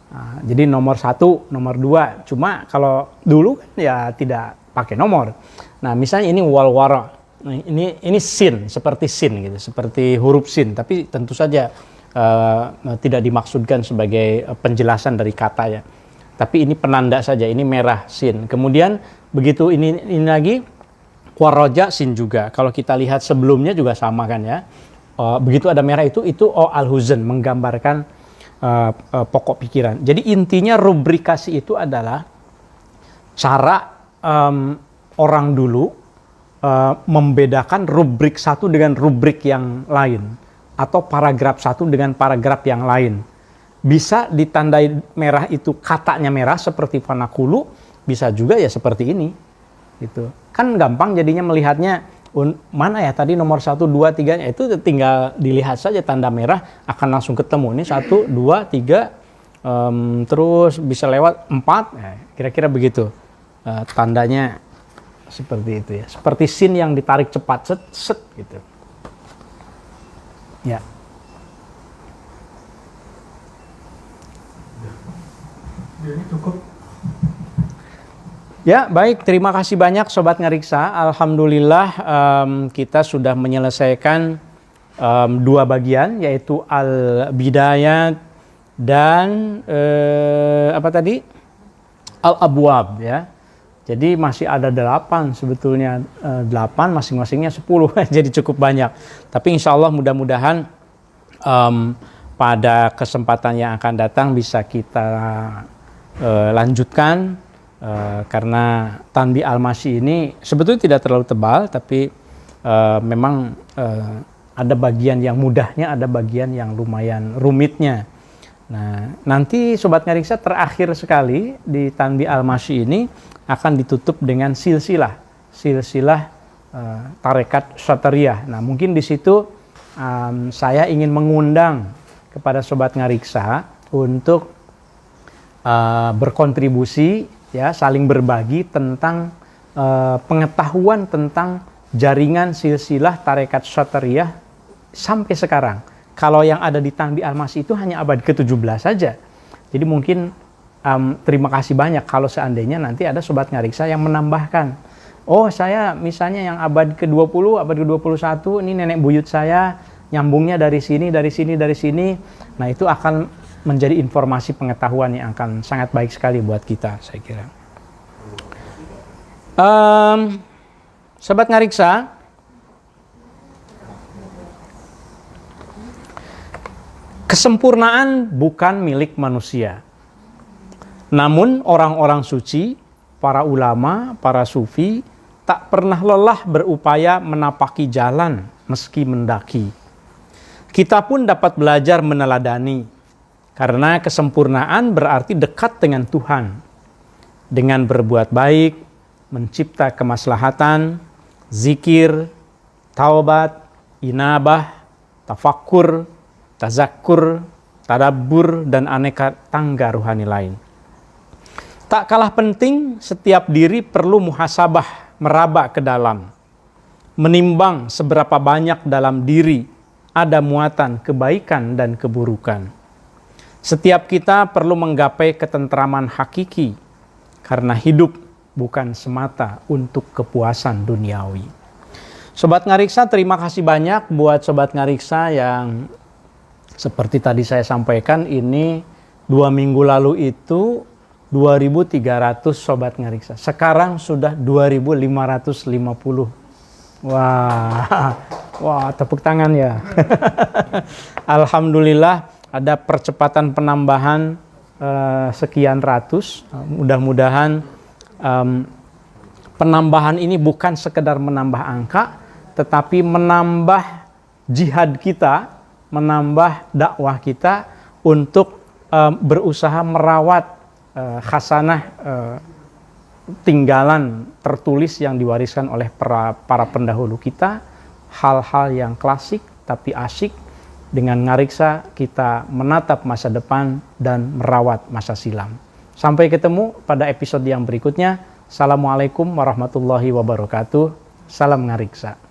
Nah, jadi nomor 1, nomor 2. Cuma kalau dulu kan ya tidak pakai nomor. Nah, misalnya ini wal wara. Nah, ini sin, seperti sin gitu, seperti huruf sin, tapi tentu saja tidak dimaksudkan sebagai penjelasan dari kata ya. Tapi ini penanda saja, ini merah sin. Kemudian begitu ini lagi warroja sin juga. Kalau kita lihat sebelumnya juga sama kan ya. Begitu ada merah itu al-huzn, menggambarkan pokok pikiran. Jadi intinya rubrikasi itu adalah cara orang dulu membedakan rubrik satu dengan rubrik yang lain. Atau paragraf satu dengan paragraf yang lain. Bisa ditandai merah itu katanya merah seperti fanakulu, bisa juga ya seperti ini. Gitu. Kan gampang jadinya melihatnya mana ya tadi nomor 1, 2, 3 itu tinggal dilihat saja tanda merah akan langsung ketemu. Ini 1, 2, 3 terus bisa lewat 4, kira-kira begitu. Tandanya seperti itu ya. Seperti sin yang ditarik cepat set gitu. Ya. Jadi cukup. Ya, baik. Terima kasih banyak Sobat Ngariksa. Alhamdulillah kita sudah menyelesaikan 2 bagian, yaitu al-bidayat dan apa tadi? Al-abwab ya. Jadi masih ada 8 sebetulnya, 8 masing-masingnya 10, jadi cukup banyak. Tapi insya Allah mudah-mudahan pada kesempatan yang akan datang bisa kita lanjutkan, karena Tanbi Al-Masyi ini sebetulnya tidak terlalu tebal, tapi memang ada bagian yang mudahnya, ada bagian yang lumayan rumitnya. Nah, nanti Sobat Ngariksa terakhir sekali di Tanbi Al-Masyi ini akan ditutup dengan silsilah tarekat Satariyah. Nah, mungkin di situ saya ingin mengundang kepada Sobat Ngariksa untuk berkontribusi ya, saling berbagi tentang pengetahuan tentang jaringan silsilah tarekat Syatariyah sampai sekarang. Kalau yang ada di Tangbi Almasi itu hanya abad ke-17 saja. Jadi mungkin terima kasih banyak kalau seandainya nanti ada Sobat Ngariksa yang menambahkan. Oh, saya misalnya yang abad ke-20, abad ke-21, ini nenek buyut saya, nyambungnya dari sini, dari sini, dari sini. Nah, itu akan menjadi informasi pengetahuan yang akan sangat baik sekali buat kita, saya kira. Sobat Ngariksa, kesempurnaan bukan milik manusia. Namun orang-orang suci, para ulama, para sufi, tak pernah lelah berupaya menapaki jalan meski mendaki. Kita pun dapat belajar meneladani, karena kesempurnaan berarti dekat dengan Tuhan. Dengan berbuat baik, mencipta kemaslahatan, zikir, taubat, inabah, tafakkur, tazakkur, tadabbur, dan aneka tangga rohani lain. Tak kalah penting, setiap diri perlu muhasabah, meraba ke dalam. Menimbang seberapa banyak dalam diri ada muatan kebaikan dan keburukan. Setiap kita perlu menggapai ketentraman hakiki, karena hidup bukan semata untuk kepuasan duniawi. Sobat Ngariksa, terima kasih banyak buat Sobat Ngariksa yang seperti tadi saya sampaikan, ini 2 minggu lalu itu 2.300 Sobat Ngariksa. Sekarang sudah 2.550. Wah, tepuk tangan ya. Alhamdulillah ada percepatan penambahan sekian ratus. Mudah-mudahan penambahan ini bukan sekedar menambah angka, tetapi menambah jihad kita, menambah dakwah kita untuk berusaha merawat khasanah tinggalan tertulis yang diwariskan oleh para pendahulu kita, hal-hal yang klasik tapi asyik. Dengan Ngariksa kita menatap masa depan dan merawat masa silam. Sampai ketemu pada episode yang berikutnya. Assalamualaikum warahmatullahi wabarakatuh. Salam Ngariksa.